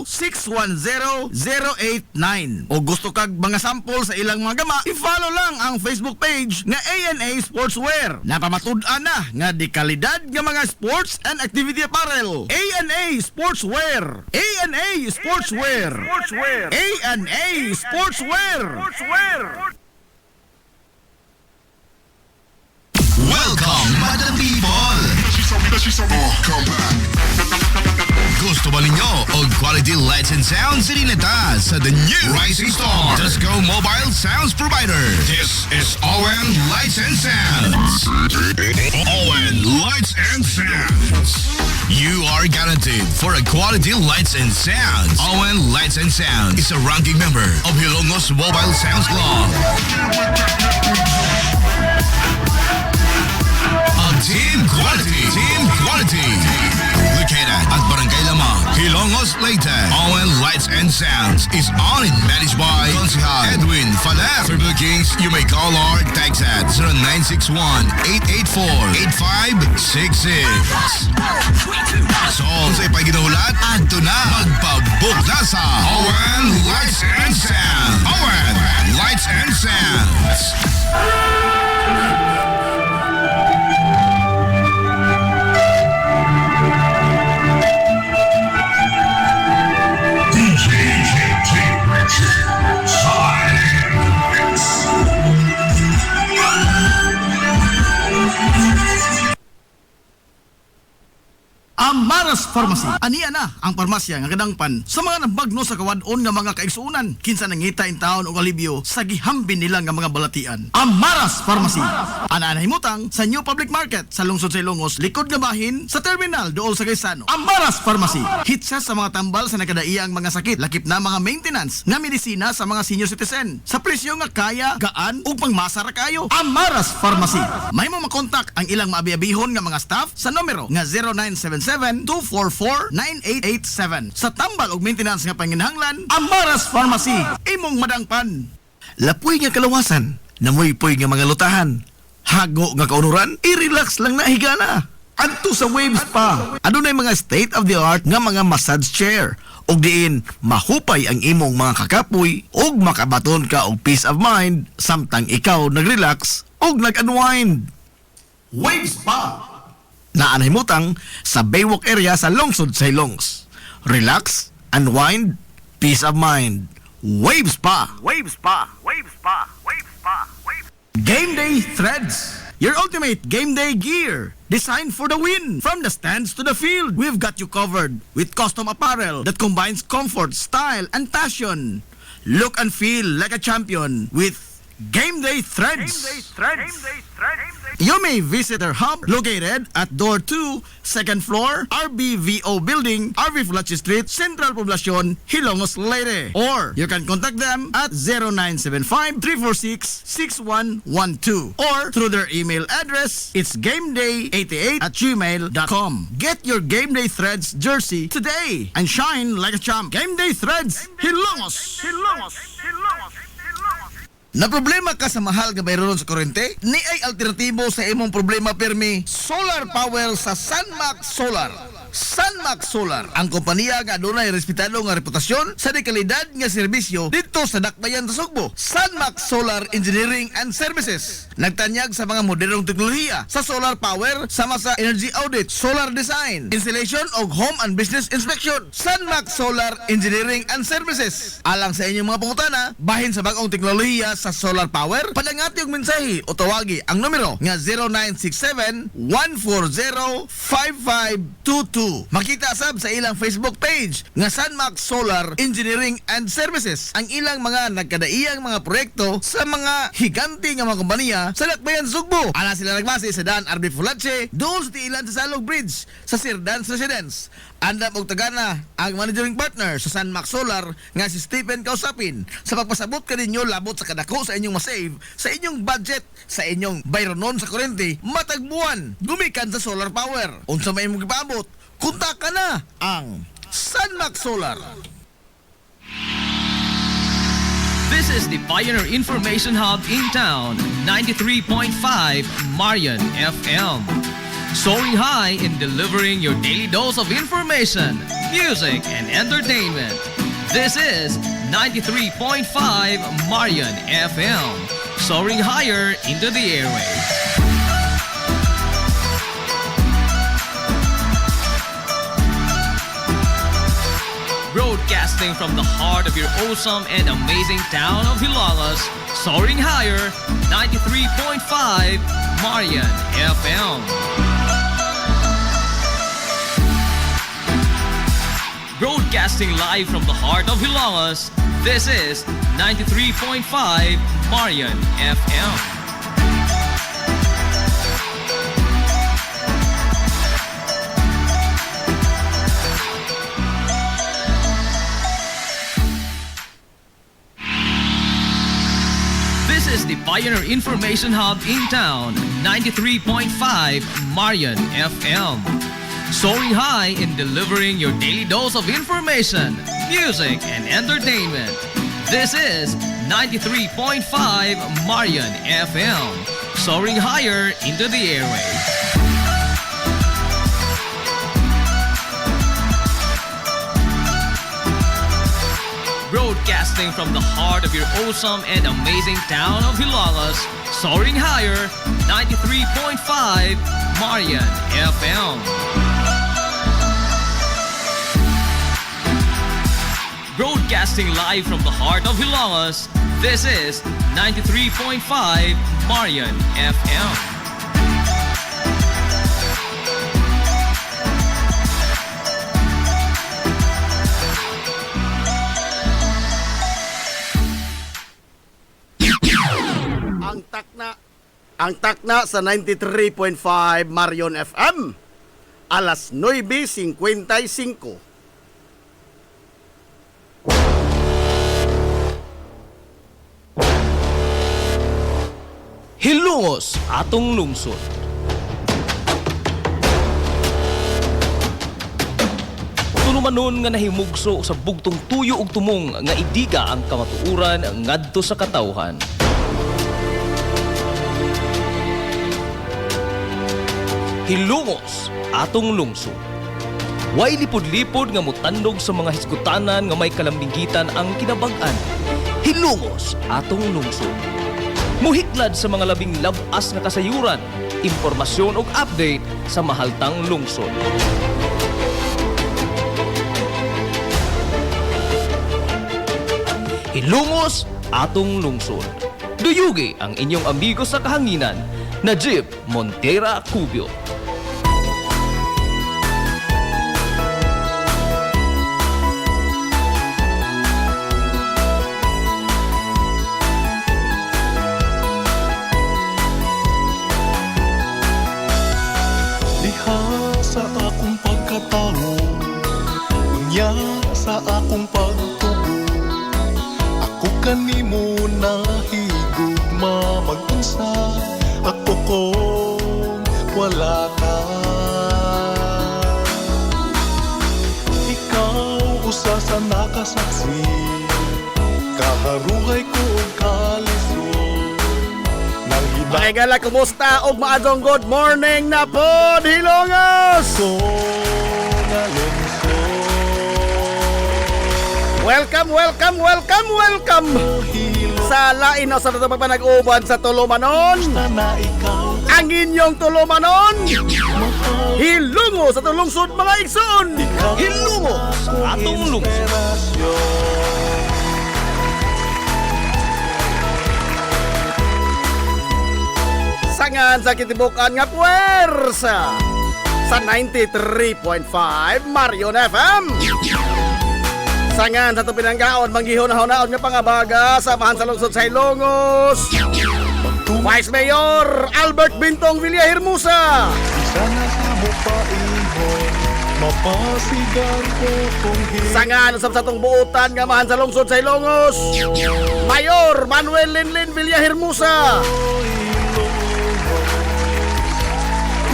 0992-610-089. O gusto kag mga sample sa ilang mga gama, i-follow lang ang Facebook page nga A&A Sportswear. Napamatud-an na nga di kalidad nga mga sports and activity apparel. A&A Sportswear. A&A Sportswear. A&A Sportswear. Welcome, Madam People! Gusto ba ninyo og quality lights and sounds sinilita sa the new Rising Star Disco Mobile Sounds Provider? This is Owen Lights and Sounds. Owen Lights and Sounds. You are guaranteed for a quality lights and sounds. Owen Lights and Sounds is a ranking member of Hilongos Mobile Sounds Club. Team Quality. Located at Barangay Lamang, Hilongos, Leyte. Owen Lights and Sounds is owned and managed by Consihal Edwin Falef. For bookings, you may call or text at 0961-884-8566. So, sa ipaginahulat, adto na magpabook na sa Owen Lights and Sounds. Owen Lights and Sounds. Ang Amaras Pharmacy. Aniya na ang parmasya nga kadangpan sa mga nabagno sa kawadon nga mga kaigsuunan. Kinsa nangita in taon og alibyo sa gihambin nila nga mga balatian. Amaras Pharmacy. Ana himutang sa New Public Market sa lungsod sa Ilongos, likod nga bahin sa terminal duol sa Gaisano. Amaras Pharmacy. Hitsa sa mga tambal sa nakadaiyang mga sakit, lakip na mga maintenance nga medisina sa mga senior citizen. Sa presyo nga kaya, gaan ug pangmasara kayo. Amaras Pharmacy. May mo makontak ang ilang maabi-abihon nga mga staff sa numero nga 0977-244-9887. Sa tambal ug maintenance nga panginahanglan, Amaras Pharmacy. Imong madangpan. Lapoy nga kalawasan, namoy-poy nga mga lutahan. Hago nga kaunuran, i-relax lang na higana. Adto sa Waves pa. Adunay mga state-of-the-art nga mga massage chair. Og diin, mahupay ang imong mga kakapoy og makabaton ka og peace of mind samtang ikaw nag-relax og nag-unwind. Waves pa. Naanhimutang sa Baywalk area sa lungsod sa Ilongs. Relax, unwind, peace of mind. Waves pa. Waves pa. Waves pa. Waves pa. Waves. Game Day Threads. Your ultimate game day gear. Designed for the win. From the stands to the field, we've got you covered with custom apparel that combines comfort, style, and passion. Look and feel like a champion with Game Day Threads. Game Day Threads. Game Day Threads. You may visit our hub located at Door 2, 2nd floor, RBVO Building, RV Fulachi Street, Central Poblacion, Hilongos, Leyte. Or you can contact them at 0975-346-6112. Or through their email address, it's gameday88@gmail.com. Get your Game Day Threads jersey today and shine like a champ. Game Day Threads, Hilongos. Hilongos. Hilongos. Na problema ka sa mahal nga bayron sa kuryente? Ni ay alternatibo sa imong problema permi, solar power sa Sunmax Solar. Sunmax Solar, ang kompanya nga adunay respetado nga reputasyon sa dekalidad nga serbisyo dito sa Dakbayan sa Sugbo. Sunmax Solar Engineering and Services. Nagtanyag sa mga modernong teknolohiya sa solar power sama sa energy audit, solar design, installation og home and business inspection. Sunmax Solar Engineering and Services. Alang sa inyong mga pangutana, bahin sa bagong teknolohiya sa solar power, padangati og mensahe o tawagi ang numero nga 0967-140-5522. Makita sab sa ilang Facebook page nga Sunmax Solar Engineering and Services ang ilang mga nagkadaiyang mga proyekto sa mga higante nga mga kompanya sa Dakbayan Sugbo. Ana sila nagbase sa Dan RB Fulache, doon sa tiilan sa Salog Bridge sa Sir Dan's Residence. Andam og tagana ang managing partner sa Sunmax Solar nga si Stephen Kausapin sa pagpasabot kaninyo labot sa kadako sa inyong masave sa inyong budget sa inyong bayronon sa kuryente matag buwan gumikan sa solar power. Unsa may imong gipaabot, kontak ka na ang Sunmax Solar. This is the Pioneer Information Hub in town, 93.5 Marian FM. Soaring high in delivering your daily dose of information, music, and entertainment. This is 93.5 Marian FM. Soaring higher into the airwaves. Broadcasting from the heart of your awesome and amazing town of Hilalas, soaring higher, 93.5 Marian FM. Broadcasting live from the heart of Hilalas, this is 93.5 Marian FM. This is the Pioneer Information Hub in town, 93.5 Marian FM. Soaring high in delivering your daily dose of information, music, and entertainment. This is 93.5 Marian FM. Soaring higher into the airwaves. Broadcasting from the heart of your awesome and amazing town of Hilalas, soaring higher, 93.5 Marian FM. Broadcasting live from the heart of Hilalas, this is 93.5 Marian FM. Ang takna sa 93.5 Marion FM. Alas 9:55. Hilungos atong lungsod. Tunumanon nga nahimugso sa bugtong tuyo ug tumong nga idiga ang kamatuuran ngadto sa katawhan. Hilungos atong lungsod. Way lipod-lipod nga mutandog sa mga hisgutanan nga may kalambigitan ang kinabag-an. Hilungos atong lungsod. Muhiklad sa mga labing labas nga kasayuran, impormasyon ug update sa mahaltang lungsod. Hilungos atong lungsod. Duyugi ang inyong amigo sa kahanginan, Najib Montera Cubio. Diha sa akong pagkatao, unya sa akong pagtubo, ako kanimo nahigugma mag-unsa, ako kung wala ka. Ikaw usa sa nakasaksi, kaharuhay ko og kalisod. Nang Mga gala, kumusta? Og maadong good morning na po, Hilongos! Welcome sa lain o sa pagpanag-uban sa Tulumanon. Ang inyong Tulumanon, Hilungo sa tulungsod mga igsoon. Hilungo sa atong lungsod. Sangan sa kitibukan nga puwersa sa 93.5 Marion FM. Sangan sa tupinanggaon, manggihon-honaon nga pangabaga sa mahan sa lungsod sa Hilongos. Vice Mayor Albert Bintong Villahermosa. Sana sa mupaingon, mapasigan ko kung Sangan sa atong buutan nga mahan sa lungsod sa Hilongos. Mayor Manuel Linlin Villahermosa.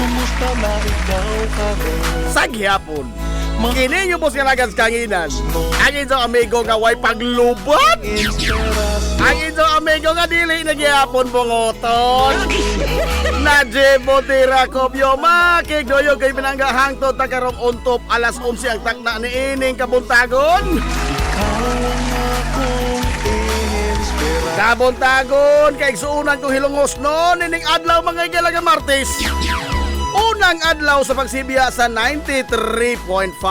kumusta na ikaw karon. Sa gihapon, kini yung boss nga lagas kanginan. Ang inyong amigo nga way paglubot. Ang inyong amigo nga dili na gihapon bungoton. Najib Montera Cubio, makigdoyo kay pinangga hangtod na karong untop alas 11 ang takna ni ining kabuntagon. Kabuntagon kay suunan kong Hilongos noon ining adlaw mga igalaga Martes. Unang adlaw sa pagsibiya sa 93.5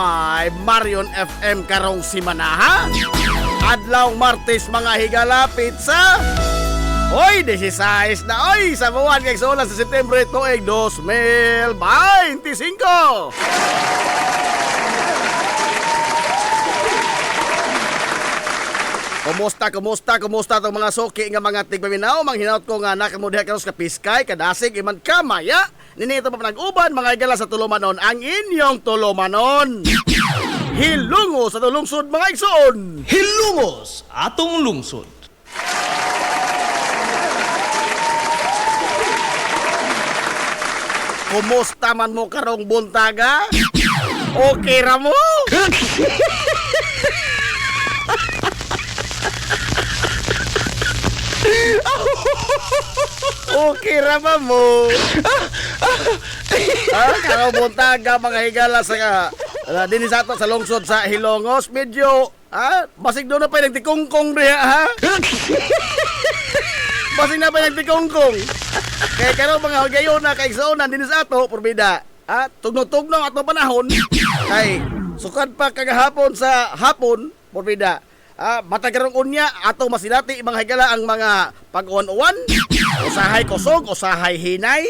Marion FM karong simanaha. Adlaw Martes mga higala pizza. Oy, 16 na oy sa buwan kay suunan sa Setyembre tuig 2025. Kumusta tong mga suki nga mga tigpaminaw, manghinaot ko nga nakamudiha karon sa Piskay, Kadasig, iman Kamaya. Ninito pa panag-uban mga igala sa Tulumanon, ang inyong Tulumanon. Hilungo sa tulungsod mga igsoon. Hilungos atong lungsod. Kumusta man mo karong buntaga? Okay ra mo? Okay ra ba mo? Karong buntaga mga higala sa din sa ato sa lungsod sa Hilongos, medyo basig doon na pa nagtikongkong diha ha. Basig na pa nagtikongkong. Kaya karong mga higayon na kay Zonan din sa ato porbida. Tugnog-tugnog ato panahon. Kay sukad pa kagahapon sa hapon porbida. Matagarong unya ato masinati mga higala ang mga pag-uwan-uwan. Usahay kusog, usahay hinay.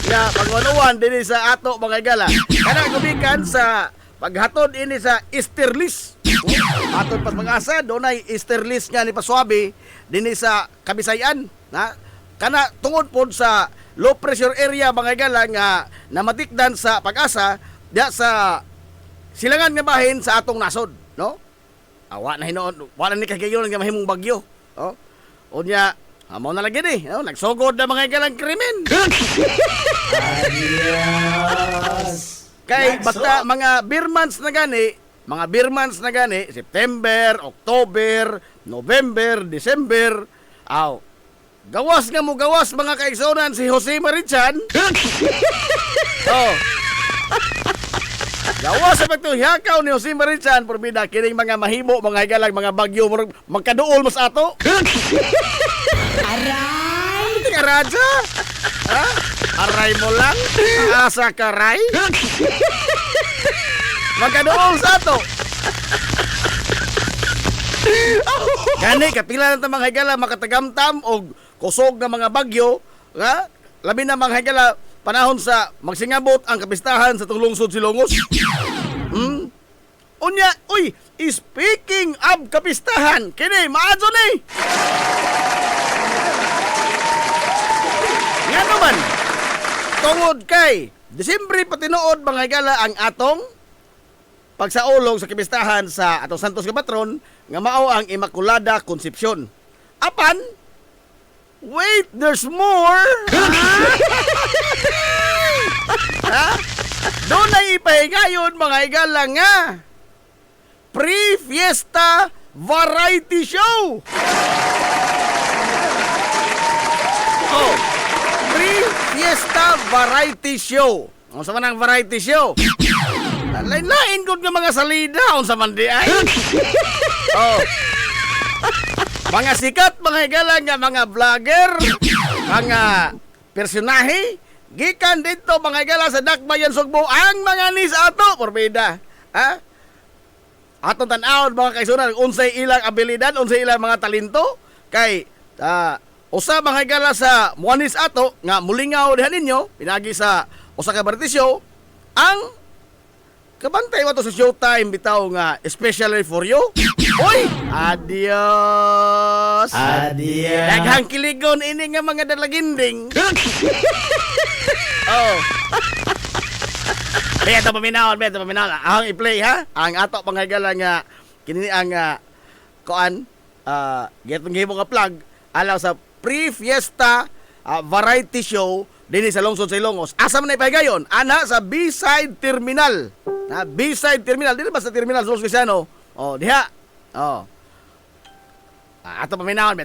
Ya, pag-uwan-uwan din sa ato mga higala. Kana gumikan sa paghatod ini sa Easterlis. Aton pas mag-asa, doon ay Easter list nga ni Paswabi dinhi sa Kabisayan. Na? Kana tungod po sa low pressure area mga igala nga namatikdan sa pag-asa diya sa silangan nga bahin sa atong nasod, no? Awa na hinoon, wala ni kagayon nga mahimong bagyo. Oh. Unya, amo na lagi ni, no? Nagsugod na mga igalang krimen. Kay basta mga beer months na gani, September, October, November, December, gawas nga mo gawas mga kaigsonan si Jose Marichan. Oh. Gawas sa pagtuhiyakaw ni Jose Marichan, porbida, kining mga mahimo, mga higalang, mga bagyo, magkaduol mo sa ato. Aray! Hindi ka radya? Ha? Aray mo lang? Asa ka, ray? Magkaduol sa ato. Gani, kapila na mga higala makatagamtam o kusog na mga bagyo, ha? Labi na mga higala panahon sa magsingabot ang kapistahan sa Tulungsod Silongos. Unya, uy, speaking of kapistahan, kini, maadso ni. Nga naman, tungod kay, Disyembre patinuod mga higala ang atong pagsaulog sa kapistahan sa atong Santos nga patron nga mao ang Immaculada Concepcion. Apan, wait, there's more. Ha? Doon ay ipahigayon mga higala nga pre-fiesta variety show. Oh, pre-fiesta variety show. Ano sa manang variety show? Lain-lain gud nga mga salida unsa man di ay. Oh. Mga sikat mga higala nga mga vlogger, mga personahe gikan dito mga higala sa Dakbayan Sugbo ang mga nis ato porbida. Ha? Atong tan-awon mga kaisunan unsay ilang abilidad, unsay ilang mga talento kay usa mga higala sa muanis ato nga mulingaw diha ninyo pinagi sa usa ka variety show ang kabantay mo to sa Showtime bitaw nga especially for you. Oy! Adios! Adios! Daghang kiligon ini nga mga dalaginding. Oh. Beto paminahon. Ang i-play ha. Ang ato panghigala nga kini ang kuan getong gihimo nga plug alaw sa pre-fiesta variety show dinhi sa Lungsod sa Ilongos. Asa man ipahigayon? Ana sa B-side terminal. Na B-side terminal, dili ba sa terminal sa Los Cristiano? Oh, diha. Oh. Ato paminahon.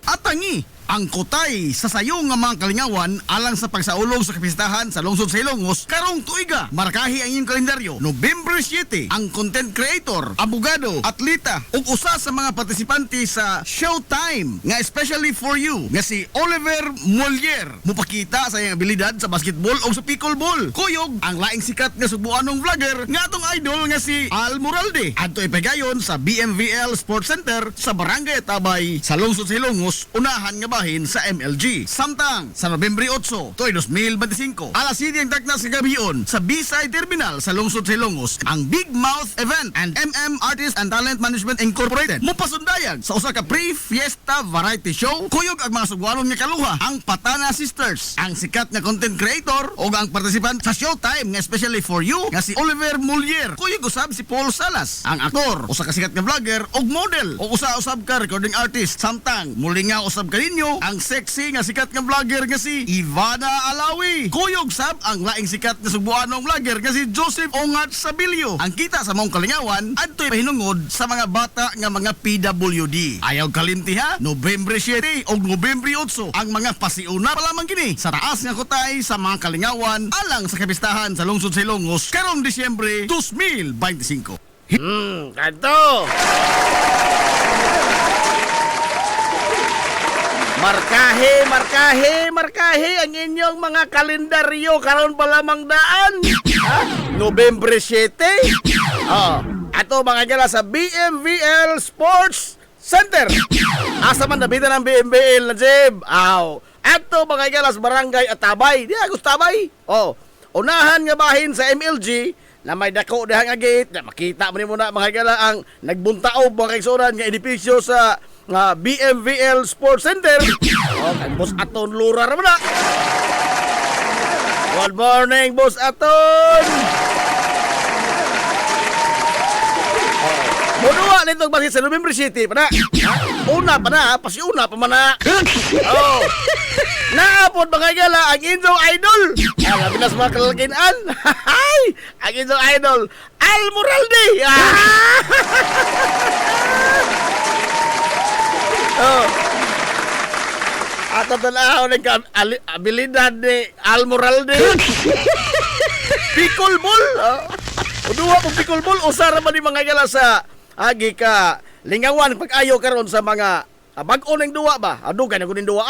Atangi, ang kutay sa sayong nga mga kalingawan alang sa pagsaulog sa kapistahan sa Lungsod sa Ilongos karong tuiga. Markahi ang iyong kalendaryo. November 7, ang content creator, abogado, atleta ug usa sa mga partisipante sa Showtime nga especially for you nga si Oliver Molier mupakita sa iyang abilidad sa basketball o sa pickleball. Kuyog ang laing sikat nga Subuanong vlogger nga atong idol nga si Al Moralde. Adto ipegayon sa BMVL Sports Center sa Barangay Tabay sa Lungsod sa Ilongos, unahan nga bahin sa MLG. Samtang sa Nobyembre 8, toy 2025, alas 7 ang taknas sa gabion sa B-side terminal sa Lungsod sa Ilongos, ang Big Mouth Event and Artist and Talent Management Incorporated mupasundayag sa usa ka pre-fiesta variety show. Kuyog ang mga sugwanon nga kaluha, ang Patana Sisters, ang sikat nga content creator o ang participant sa Showtime nga especially for you nga si Oliver Molier. Kuyog usab si Paul Salas, ang aktor, usa ka sikat nga vlogger og model o usa usab ka recording artist. Samtang muli nga usab kaninyo ang sexy nga sikat nga vlogger nga si Ivana Alawi. Kuyog sab ang laing sikat nga Subuanong vlogger nga si Joseph Ongat Sabilio. Ang kita sa mong kalingawan adto'y pahinungod sa mga bata nga mga PWD. Ayaw kalimti ha, Nobyembre 7 o Nobyembre 8 ang mga pasiuna pa lamang kini sa taas nga kutay sa mga kalingawan alang sa kapistahan sa Lungsod sa Ilongos karong Disyembre 2025. Kanto! Markahe ang inyong mga kalendaryo karon pa lamang daan. Ha? Nobyembre 7. Oh, ato mga gala sa BMVL Sports Center. Asa man nabita ng BMVL na Jeb. Ato mga gala sa Barangay Atabay. Di agos Tabay. Oh, unahan nga bahin sa MLG na may dako dihang nga gate, na makita mo ni muna mga higala ang nagbuntaob mga kaigsunan nga edipisyo sa BMVL Sports Center. Oh, kay Boss Aton Lura ra na. Good morning, Boss Aton. Muduwa nito basis sa November City pa na. Una pa na, pasiuna pa man na. Oh. Naapod mga gala ang inyong idol. Alam bilas mga kalalakinan. Ang inyong idol, Al Moralde. Oh. Ato tanaw ng abilidad ni Al Moralde. Pickleball. Uduwa pong pickleball usara man ni mga gala sa agi ka lingawan pag-ayo karon sa mga bag-o ning duwa ba? Adugay na ko ning duwa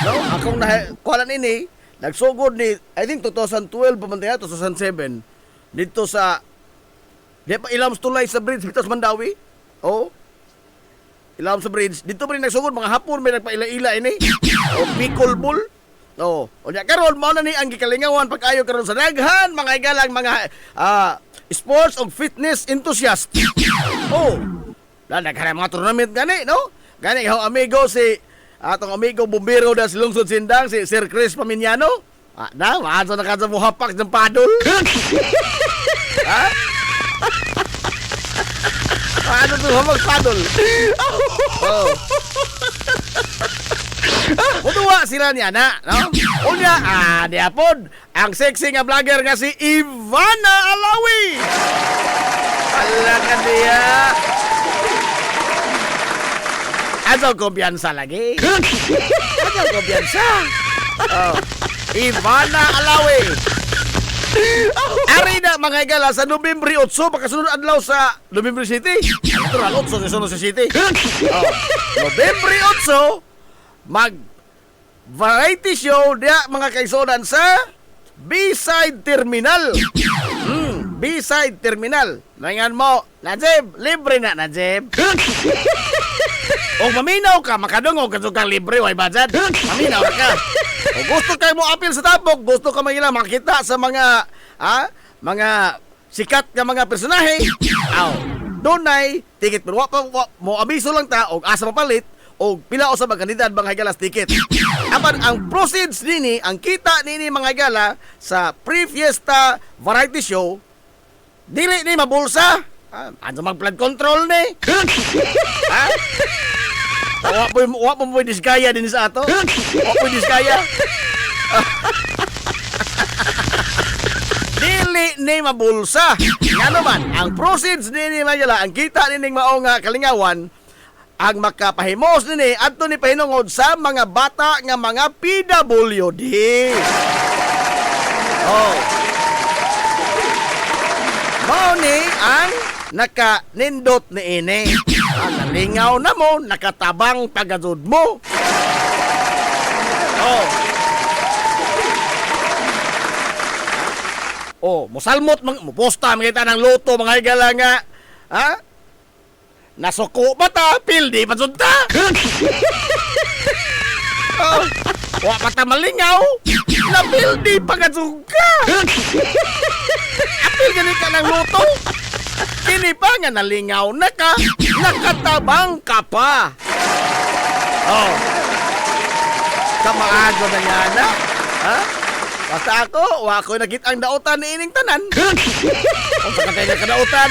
No, akong kualan ini nagsugod ni I think 2012 pa man 2007 dito sa di pa Ilams Tulay sa bridge dito sa Mandawi. Oh. Ilams sa bridge dito pa rin nagsugod mga hapon may nagpaila-ila ini. O pickleball. Oh, unya karon mao na ni ang gikalingawan pag-ayo karon sa daghan mga igalang mga sports o fitness enthusiast. Oh, nagkaroon mga tournament gani, no? Gani, yung amigo atong amigo bumbiro da si Lungsod Sindang, si Sir Chris Paminiano. Maadso na ka sa muhapak ng padol. Ha? Maadso to hamak padol. Oh. Mutuwa sila niya na, no? Unya, diapod, ang sexy nga vlogger nga si Ivana Alawi. Ala ka diya. Aso kumpiyansa lagi. Aso kumpiyansa. Oh. Ivana Alawi. Ari na mga igala sa November 8, pagkasunod adlaw sa November City. Natural 8 sa sunod sa City. Oh. November 8, variety show dia mga kaisonan sa B-Side Terminal. B-Side Terminal. Mayan mo, Najib, libre na Najib. O maminaw ka, makadungog ka kang libre, way budget. Maminaw ka. O gusto kayo mo apil sa tapok, gusto ka magila makita sa mga sikat nga mga personahe. Doon ay ticket mo abiso lang ta o asa mapalit o pila o sa mga kandidat mga higala ticket. Apan ang proceeds nini, ang kita nini mga higala sa pre-fiesta variety show, dili ni mabulsa. Ano mag-flood control ni? Ha? Wa po mo diskaya din sa ato? Wa po diskaya? Dili ni mabulsa. Nga naman, ang proceeds nini mga higala, ang kita nining mao nga kalingawan, ang makapahimos nini adto ni pahinungod sa mga bata nga mga PWD. Oh. Mao ni ang nakanindot ni ini. Nalingaw na mo, nakatabang pagadud mo. Oh. Oh, mosalmot moposta makita ng loto mga higala nga. Ha? Nasuko ba ta? Pildi pa ta? Oh, wa pa ta malingaw. Napildi pa ka ka. Apil gani ka ng luto. Kini pa nga nalingaw na ka. Nakatabang ka pa. Oh. Kamaago na nga na. Ha? Basta ako, wa ko nakita ang dautan ni ining tanan. Kung sa katay na kadautan.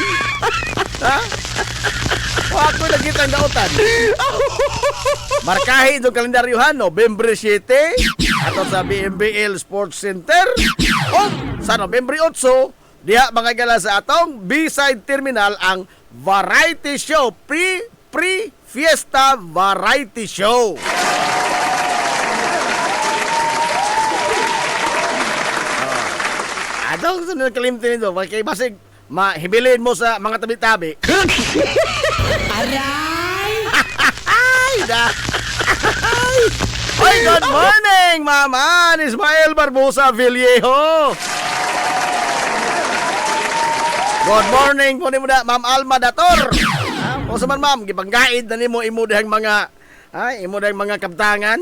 Ha? Ako nakita ang dautan. Markahi itong kalendaryohan, November 7 ato sa BMBL Sports Center o sa November 8 diha mga gala sa atong B-Side Terminal ang variety show, pre-fiesta variety show. Atong sunod kalimtin ito, kay basig mahibilin mo sa mga tabi-tabi. Aray! Ay, Ay, good morning, Mama Ismael Barbosa Villejo. Good morning po ni mo da, Ma'am Alma Dator. O sa man, Ma'am, gipanggaid na ni mo imo dahang mga kabtangan.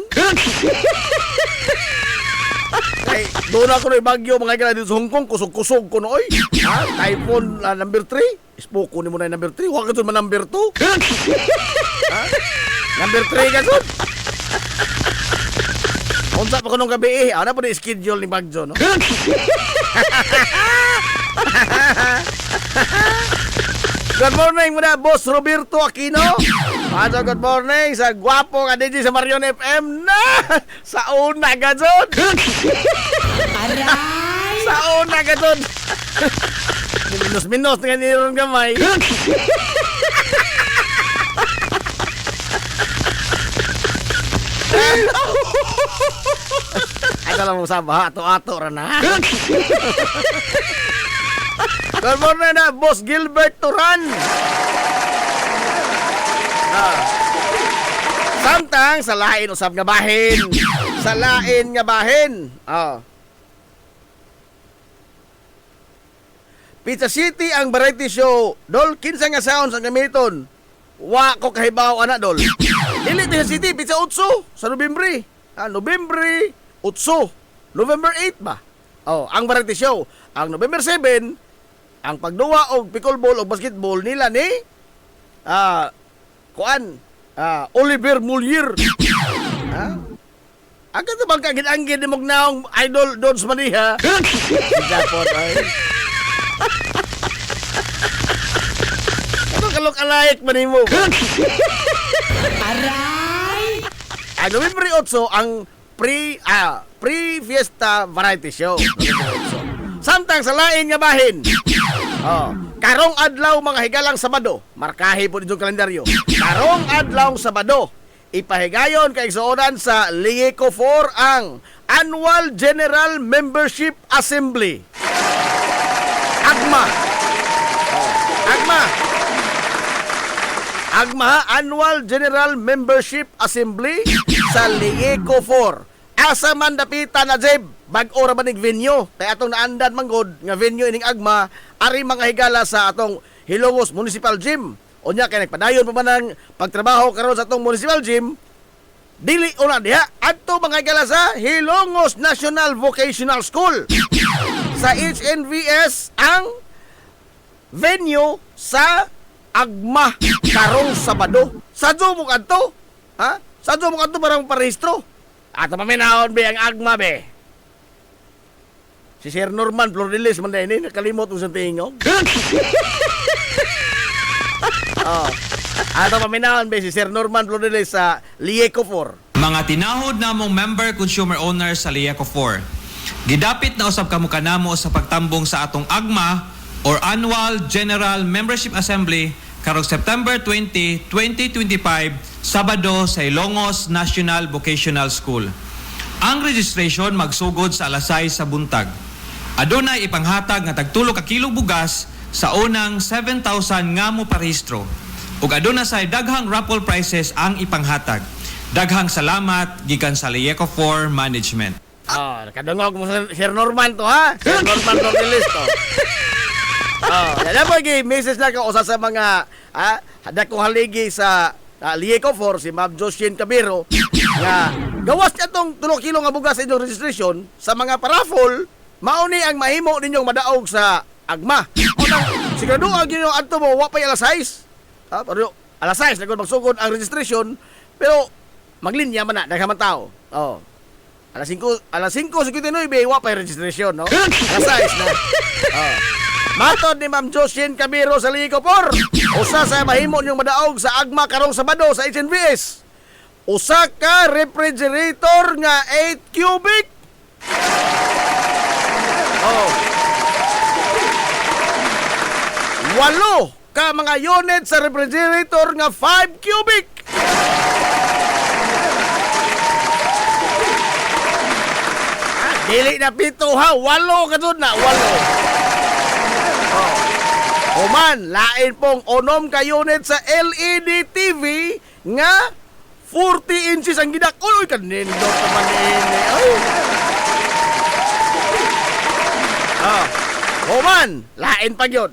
Kay doon ako na bagyo mga kailan dito sa Hong Kong, kusog-kusog ko nooy. Ha? Typhoon number 3. Ispoko ni mo na yung number 3. Huwag ka doon man number 2. Ha? Number 3 ka doon. Unsa pa ko nung gabi ano po na schedule ni Bagyo, no? Good morning muna, Boss Roberto Aquino. Good morning sa gwapo ka DJ sa Marion FM na sa una ka dyan. Sa una ka dyan. Minus-minus nga niron gamay. Ay, lang mo sabaha, ato-ato ra na. Good morning na, Boss Gilbert Turan. Samtang sa lain usab nga bahin. Sa lain nga bahin. Pizza City ang variety show. Dol, kinsa nga sounds ang gamiton. Wa ko kahibaw ana dol. Dili Pizza City, Pizza 8 sa Nobyembre. Nobyembre 8. November 8 ba? Ang variety show. Ang November 7, ang pagduwa og pickleball o basketball nila ni Oliver Mulier. Aga to bang kagid-anggid ni mognaong idol Dons Maniha. Japon ay. Ano kalok-alayek man mo? Aray! November 8 ang pre-fiesta variety show. Samtang sa lain nga bahin. Karong adlaw mga higalang Sabado, markahi po ninyong kalendaryo. Karong adlaw Sabado, ipahigayon kay igsuonan sa Lieco 4 ang Annual General Membership Assembly. Agma Annual General Membership Assembly sa Lieco 4. Asa man dapitan na Jeb, bag-o ra manig venue. Kaya atong naandan manggod nga venue ining Agma, ari mga higala sa atong Hilongos Municipal Gym. Unya kay nagpadayon pa man ang pagtrabaho karon sa atong Municipal Gym. Dili una diha adto mga higala sa Hilongos National Vocational School. Sa HNVS ang venue sa Agma karong Sabado. Sadyo mo kadto? Ha? Sadyo mo kadto para parehistro? Ato paminahon be ang Agma be. Si Sir Norman Flordelis man din nakalimot usang tingog. Ato paminahon be si Sir Norman Flordelis sa Lieco 4. Mga tinahod namong member consumer owners sa Lieco 4. Gidapit na usab kamo kanamo sa pagtambong sa atong Agma or Annual General Membership Assembly karong September 20, 2025, Sabado sa Ilongos National Vocational School. Ang registration magsugod sa alas 6 sa buntag. Adunay ipanghatag nga tagtulo ka kilong bugas sa unang 7,000 nga mo parehistro. Ug aduna say daghang raffle prizes ang ipanghatag. Daghang salamat gikan sa Lieco 4 Management. Nakadungog mo sa Sir Norman to ha? Sir Norman Flordelis to. Dapat message na ko sa mga hadakong haligi sa Lieco 4 si Ma'am Josien Cabero nga gawas niya itong 3 kilo nga bugas sa inyong registration sa mga paraffol, mauni ang mahimo ninyong madaog sa Agma. Sigurado ang inyong adto mo wapay alas 6. Pero alas 6 nagod magsugod ang registration pero maglinya man na daghan man tao. Alas 5:59 wapay registration, no? Alas 6 na. Matod ni Ma'am Josien Cabero sa Lieco 4. Usa sa mahimo niyong madaog sa Agma karong Sabado sa HNVS. Usa ka refrigerator nga 8 cubic. 8 ka mga unit sa refrigerator nga 5 cubic. Dili na 7 ha, 8 ka doon na, 8. Oman, lain pong 6 ka unit sa LED TV nga 40 inches ang gidak. Uy, kanindot naman ini. Oman, lain pa yun.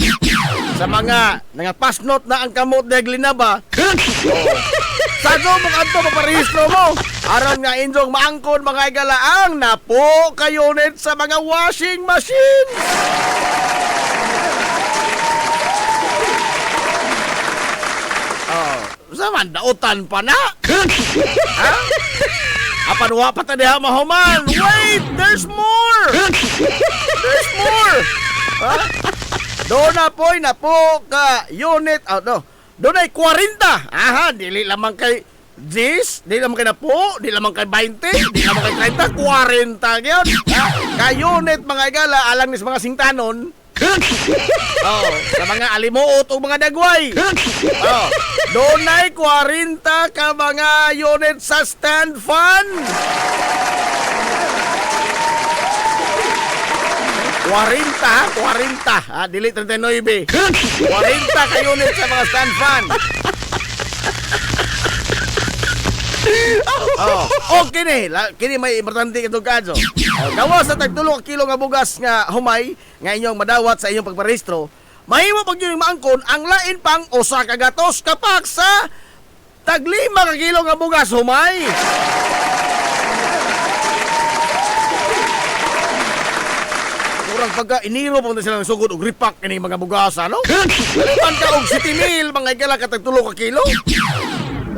Sa mga pasnot na ang kamot na glinaba. Sa mo kanto paparehistro mo. Aron nga inyong maangkon mga igala ang napo ka unit sa mga washing machine. Oh, zaman dautan pa na. Ha? Apan wa pa ta diha mahuman. Wait, there's more. There's more. Ha? Doon na po'y napo ka unit. Oh, no. Doon ay 40. Aha, dili lamang kay 10, di lamang kay napo, di lamang kay 20, di lamang kay 30, 40 yun. Ha? Ka unit mga igala, alang nis mga singtanon. Oh, sa mga alimuot o mga dagway. Oh, doon ay 40 ka mga unit sa stand fan. 40, dili 39. 40 ka unit sa mga stand fan. Oh, okay ni. Kini may importante itong kadso. Gawas sa tagtulo ka kilo nga bugas nga humay nga inyong madawat sa inyong pagparehistro, mahimo pag yun maangkon ang lain pang usa ka gatos kapak sa tag 5 ka kilo nga bugas humay. Kurang pagka iniro pa sila ng sugod og ripak ini mga bugasa, no? Kalipan ka og 7,000 mga igala ka tag 3 ka kilo.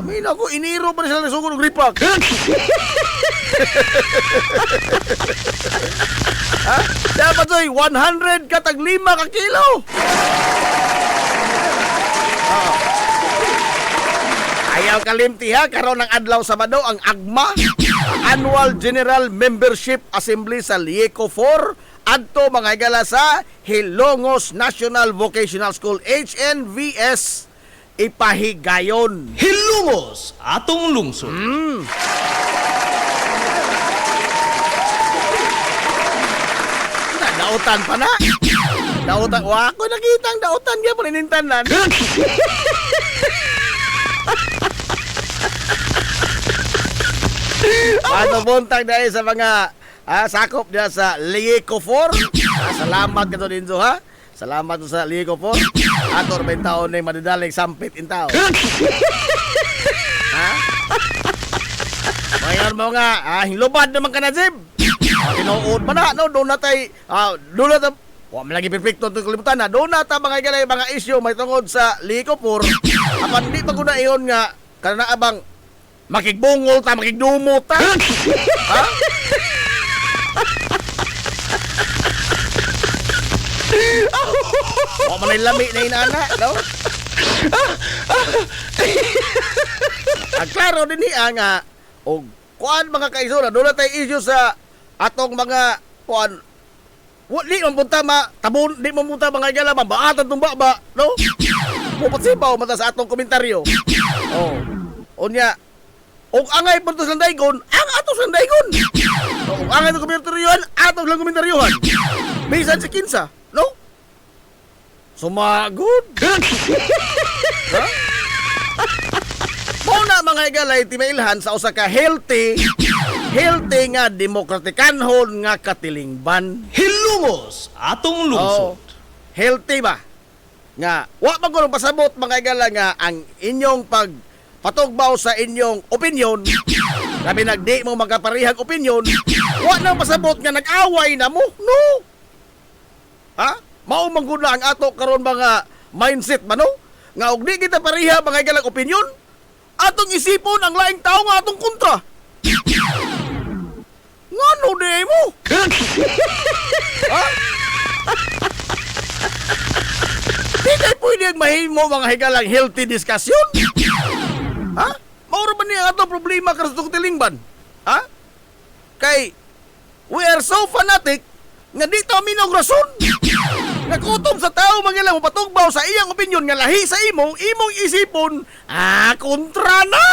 May ako, iniro pa sila ng sugod og ripak. Ha? Dapat soy 100 katag 5 ka kilo. Ayaw kalimti ha, karon ng adlaw Sabado ang AGMA, Annual General Membership Assembly sa LIECO 4 adto mga igala sa Hilongos National Vocational School HNVS ipahigayon. Hilongos, atong lungsod. Dautan pa na. Dautan. Wa ako nakita ang dautan niya po ninintanan. Ano buntag dahil sa mga sakop niya sa LIECO 4. Salamat ka to din ha. Salamat sa LIECO 4. Ator may taon na yung madadaling sampit in tao. Ha? Ngayon mo nga, hinlubad naman ka na, Jim. Tinuod pa na, no? Doon na tayo, doon na tayo, wala lagi perfecto itong kalimutan na. Doon na tayo mga issue may tungod sa LIECO 4. Apan di pa ko na iyon nga, karena abang makigbungol ta, makigdumot ta. Ha? O manay lami na inana, no? Ang klaro din niya nga, o kuan mga kaisura, doon na tayo issue sa atong mga kuan, di man punta tabon, di man punta mga igala, mabaatan itong baba, no? Mupatsipaw mata sa atong komentaryo. Unya, og angay po sa daygon, ang ato sa daygon. Og angay itong komentaryohan, ato lang komentaryohan. Bisan si kinsa, no? Sumagod. Ha? Muna mga igalay, timailhan sa usa ka healthy nga demokratikanhon nga katilingban. Hilongos, atong lungsod. Healthy ba? Nga, wa man ko pasabot mga igala nga ang inyong patugbaw sa inyong opinion, sabi nagdi mo magkaparihag opinion, wa nang pasabot nga nag-away na mo, no? Ha? Mao man gud ang ato karon mga mindset ba, no? Nga og di kita pareha mga igalang opinion, atong isipon ang laing tao nga atong kontra. Ngano di mo? Ha? Di tayo pwede ang mahimo mga higalang healthy discussion. Ha? Maura ba niya atong problema karon sa tilingban? Ha? Kay we are so fanatic nga di ta minog rason. Nakutom sa tao mga mo patugbaw sa iyang opinion nga lahi sa imong isipon, kontra na.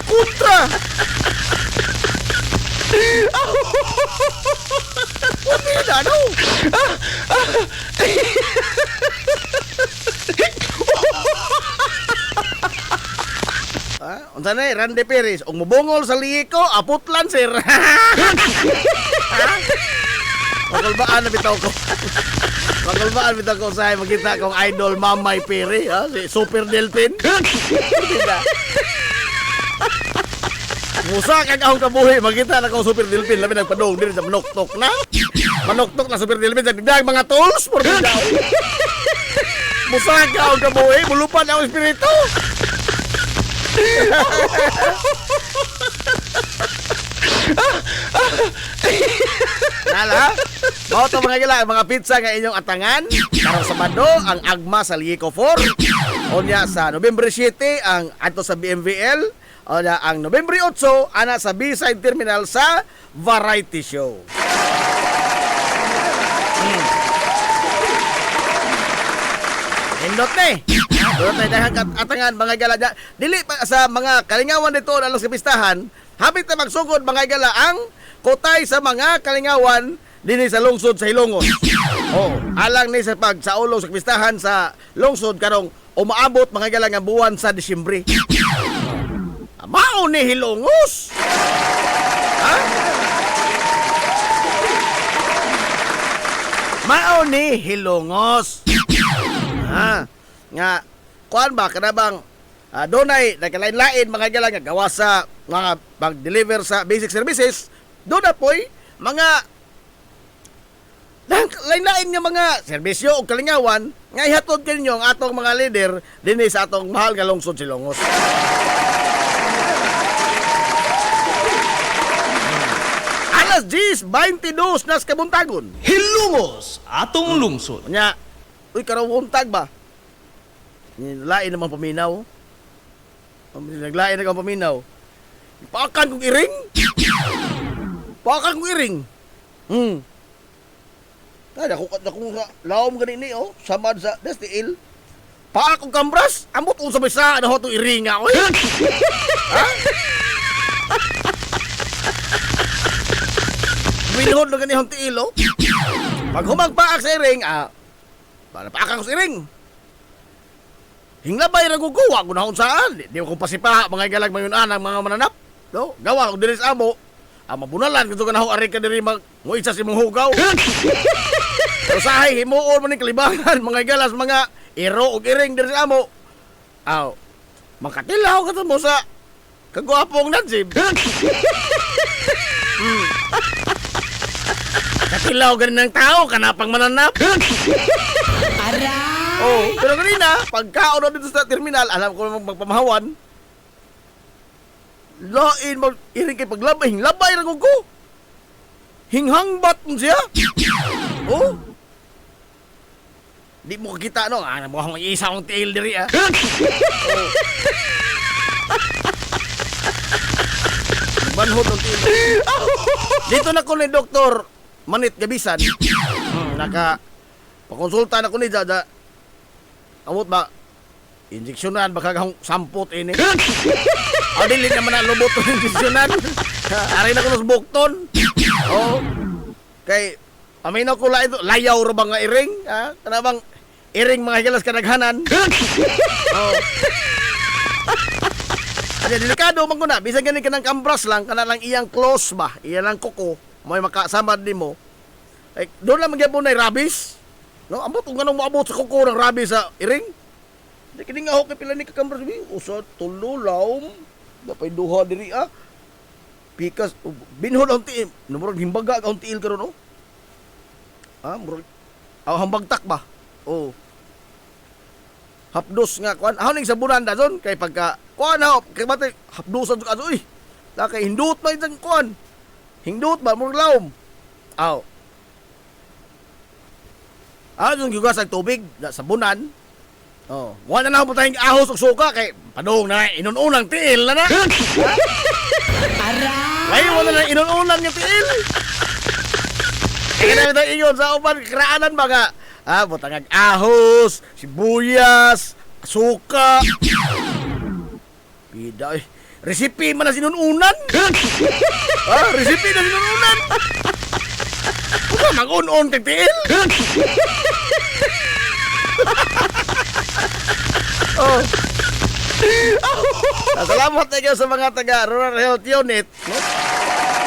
Kontra. Pwede na, no? Unsa na Randy Perez, og mubungol sa LIECO, aputlan sir. Magulbaan na bitaw ko. Magulbaan bitaw ko usahay makita kong idol Mamay Piri, ha? Si Super Delphin. Kita. Musa kag akong kabuhi, makita na ko Super Delphin, labi nagpadong din sa manoktok na. Manoktok na Super Delphin sa tigdag mga tools for the daw. Musa kag akong kabuhi, mulupan ang espiritu. Nala, mao to mga gila, mga pizza nga inyong atangan. Karong Sabado ang Agma sa Lico 4. Onya sa November 7 ang ato sa BMVL. Onya ang November 8 ana sa B-side terminal sa Variety Show. Indot ni. Doon tayo dahang atangan mga gala. Dili pa sa mga kalingawan dito alang sa pistahan. Hapit na magsugod mga gala ang kutay sa mga kalingawan dinhi sa lungsod sa Hilongos. Oh, alang ni sa pagsaulo sa pistahan sa lungsod karong umaabot mga gala nga buwan sa Disyembre. Mao ni Hilongos. Ha? Mao ni Hilongos. Ha? Nga kuan ba kanabang donay nagkalain-lain mga gala nga gawa sa mga pag-deliver sa basic services. Doon na po'y mga lain-lain nga mga serbisyo o kalingawan nga ihatod kaninyo ang atong mga leader din sa atong mahal nga lungsod Silongos. Alas 10:22 nas kabuntagon. Hilungos, atong lungsod. Nya, uy karawuntag ba? Lain naman paminaw. Naglain na kang paminaw. Pakan kong iring. Pakan kong iring. Kada ako laom ganini oh, samad sa destiil. Pa akong kambras, amot kung sabay sa ano to iringa oy. Ha? Winhod na ganihong tiil oh. Pag humagpaak sa iring, para paakang ko sa iring. Hinglabay ra guguwa ko nahon saan. Di ko pasipa mga galag mayon anang mga mananap. No, gawa ko diri sa amo. Mabunalan kito ka naho ari ka diri mag muisa si mong hugaw. Usahay himuon man ni kalibangan mga galas mga iro ug iring diri sa amo. Aw. Makatilaw ka mo sa kagwapong Nadsib. Katilaw ganin ng tao kanapang mananap. Oh, pero kanina, pagkaon na dito sa terminal, alam ko namang magpamahawan. Lain mag iring kay paglabay, labay ra ko. Hinghangbat mo siya. Oh. Di mo kita no, nabuhang isa akong tail diri Oh. Banhod ng tail. Dito na ko ni Dr. Manit Gabisan. Naka pakonsulta na ko ni Dada. Amot ba? Injeksyonan baka kang sampot ini. Dili naman na lubot ng injeksyonan. Aray na ko ng bukton. Oh. Kay aminaw ko la ito, layaw ra ba nga iring? Ha? Kanabang iring mga higalas kadaghanan. Oh. Adi delikado man ko na, bisan ganin ka ng kambras lang, kana lang iyang close ba? Iyan lang kuko, mo'y makasamad nimo. Ay, doon lang magyapon na rabies. No, ambot kung ganong maabot sa kuko ng rabies sa iring. Di kini nga hok pila ni kakambras bi, usa tulo laom, dapay duha diri Pikas binhol ang tiil, numero himbaga ang tiil karon murag hambagtak ba? Oh. Hapdos nga kuan, ning sabunan da zon kay pagka kuan kay batay hapdosan sa aso la kay hindut man sang kuan. Hindut ba murag laom. Aw. Yung gigas ang tubig sa bunan. Oh, wala na ako tayong ahos o suka kay padong na inununang tiil na. Aray! Wala na inununang nga tiil. Kaya na ito ingon sa uban kraanan mga butang ahos, sibuyas, suka. Bida resipi man na sinununan. Resipi na sinununan. Huwag ka mag-un-un tiil. Oh. Salamat kayo sa mga taga Rural Health Unit. No?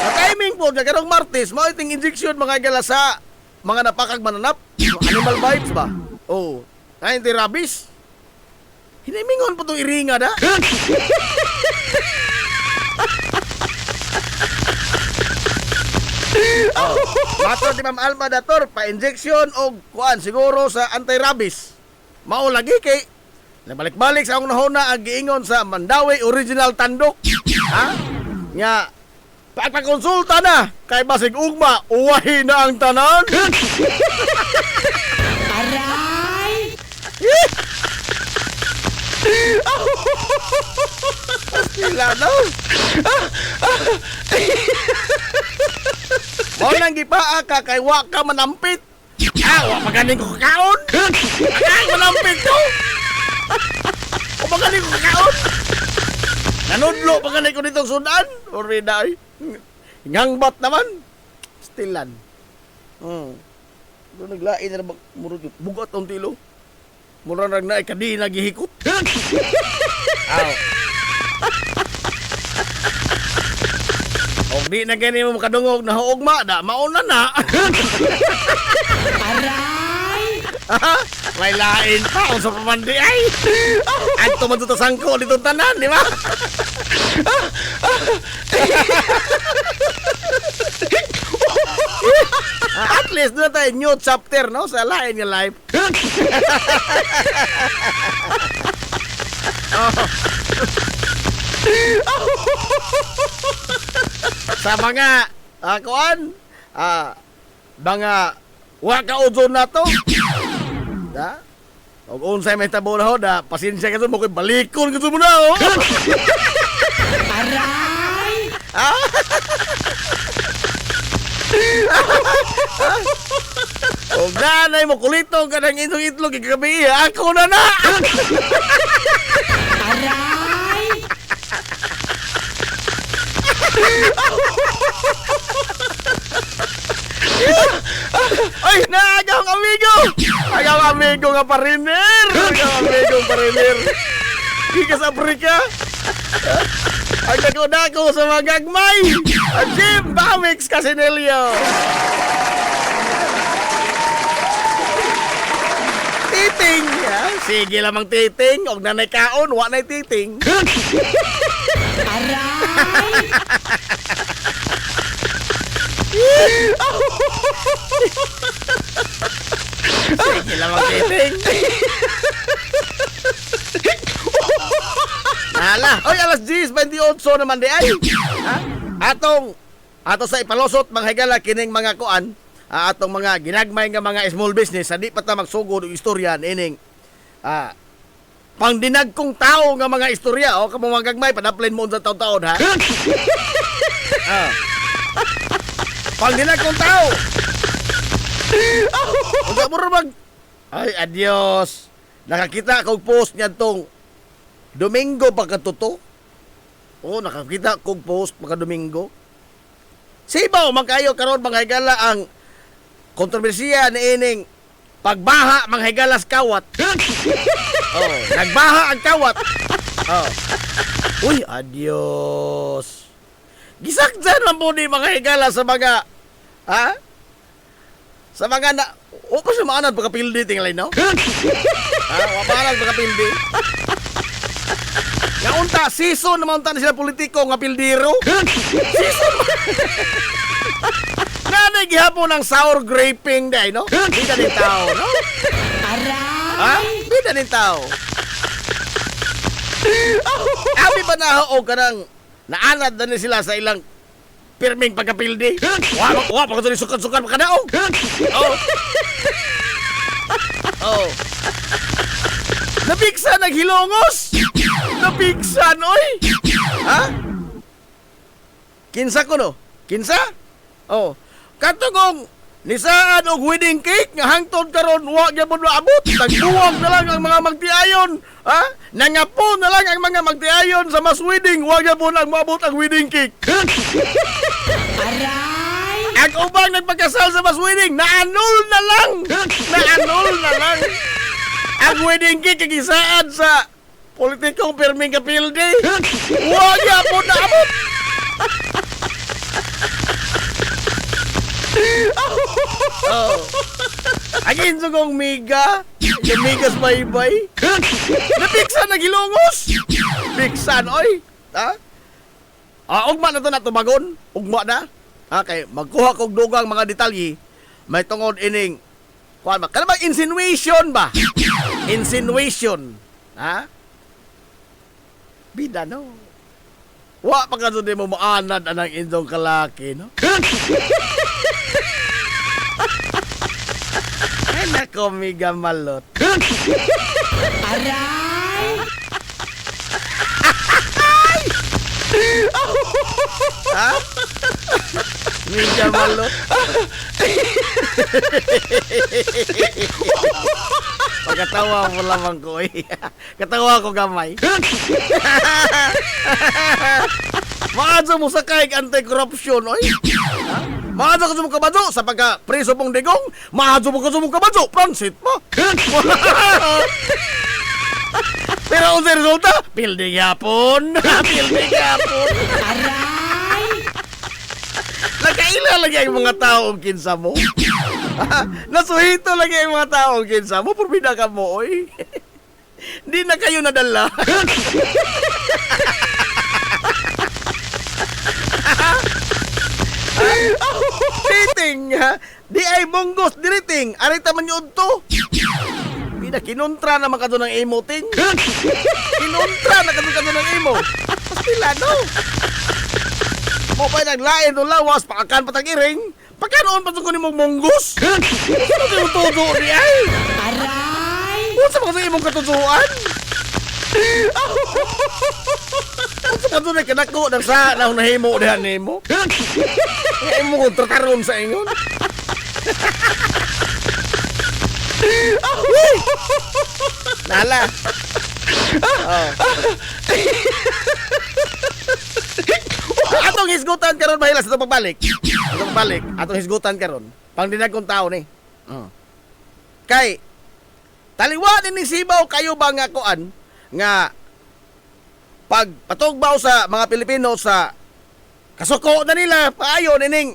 Sa timing po, karong Martes, mao iting injection mga gala sa mga napakag mananap. Animal vibes ba? Oh, anti-rabies. Hinimingon po itong iringa da. Oh, mato di Ma'am Alma Dator, pa-injection o kuan siguro sa anti-rabies. Mao lagi kay nabalik-balik sa akong nahuna ang giingon sa Mandawi Original Tandok. Ha? Nya pagpakonsulta na kay basig ugma uwahi na ang tanan. Aray! Sila no. Mo nang gipaa ka kay wa ka manampit. Wa magaling ko kakaon. Ay, manampit ko. O magaling ko kakaon. Nanudlo magaling ko ditong sudan. Orida ay. Ngangbat naman. Stilan. Doon naglain na murot yun. Bugat ang tilo. Mura nang na ikadi nagihikot. Aw. Og di na gani mo makadungog na huugma da mauna na. Aray! May lain pa sa pamandi ay. Adto man to sangko dito tanan, di ba? At least na tayo new chapter no sa lain nga life. Sa mga kuan mga waka ozon na to. Da? Og unsay may tabo na ho da pasensya ka mo koy balikon ka mo na ho. Aray! Og nanay mo kulito ka ng itlog kagabi ako na na. Aray! Ay, naagaw ang amigo! Agaw amigo nga pariner! Agaw amigo pariner! Di ka sa Afrika! Ang dako-dako sa mga gagmay! Ang Jim Bamix Casinelio! Titing! Sige lamang titing! Og nanay kaon, wa na'y titing! Aray! Sige lamang titing! Nala! Oy, alas 10:28 naman di ay! Ha? Atong sa ipalosot, mga higala, kining mga kuan, atong mga ginagmay nga mga small business, sa di pa ta magsugod og istorya ining pangdinag kong tao nga mga istorya, o kamo mga gagmay, padaplin mo sa taon-taon, ha? Pangdinag kong tao! Huwag mo mag... Ay, adios! Nakakita kong post niya tong Domingo pagkatuto. Oo, nakakita kong post pagka-Domingo. Sibaw, magkayo karon mga higala ang kontrobersiya ni ining pagbaha mga higala sa kawat. Oh, nagbaha ang kawat. Oh. Uy, adios. Gisakdan man po ni mga higala sa mga sa mga na o pa sa maanad pagkapildi tingalay no? Wapanad pagkapildi. Nga unta, season naman unta na sila politiko nga pildiro. Season nanay gihapon ng sour graping day, no? Di na din tao, no? Aray! Di na din tao. Abi ba na o kanang naanad na ni sila sa ilang pirming pagkapildi? Wa pa ka ito sukat-sukat pa ka na, oh! Oh! Napiksan ang hilongos! Napiksan, oy! Ha? Kinsa ko, no? Kinsa? Oh. Katugong nisaan og wedding cake nga hangtod karon wa gyapon maabot. Tagbuwag na lang ang mga magtiayon. Ha? Nangapo na lang ang mga magtiayon sa mas wedding. Wa gyapon ang maabot ang wedding cake. Aray! Ang ubang nagpagkasal sa mas wedding, naanul na lang! Naanul na lang! Ang wedding cake kagisaan sa politikong pirming kapildi. Wa gyapon na abot. Oh. Agin sugong miga. Yung migas baybay. Napiksan na gilungos. Piksan, oy. Ha? Ugma na to na tumagon. Ugma na. Okay, magkuha kog dugang mga detalye. May tungod ining kuan ba? Kana ba insinuation ba? Insinuation. Ha? Bida no. Wa pa ka di mo maanad anang indong kalaki, no? Ay, nako, miga malot. Aray! Ha? Miga malot. Pagkatawa mo lamang ko eh. Katawa ko gamay. Maadso mo sa kahig anti-corruption, oy. Maadso ka sa mong kabadyo sa pagka-preso pong digong. Maadso mo ka sa mong kabadyo, Francis mo. Pero ang resulta, pildi yapon. Pildi yapon. Aray! Nakaila lagi ang mga tao ang kinsa mo. Nasuhito lagi ang mga tao ang kinsa mo. Purbida ka mo, oy. Di na kayo nadala. Rating, ha? Di ay monggos, di rating. Arita man yun to. Di na kinontra naman ka doon ng emoting. Kinontra na ka doon ng emo. Pastila, no? Mo pa naglain doon lawas, pakakan patagiring. Pagkanoon pa ko ni mong monggos. Ano yung todo di ay? Aray! Ano sa mga imong katutuan? Ano sa mga doon kanako ng sa nahimo dihan nimo? Kaya mo kong trataron sa ingon. Nala. Oh. Atong hisgutan karon mahilas atong pagbalik. Atong pagbalik, atong hisgutan karon. Pang dinagkong tao ni. Kay taliwa ni Sibaw kayo ba nga kuan nga pag patugbaw sa mga Pilipino sa kasuko na nila paayo nining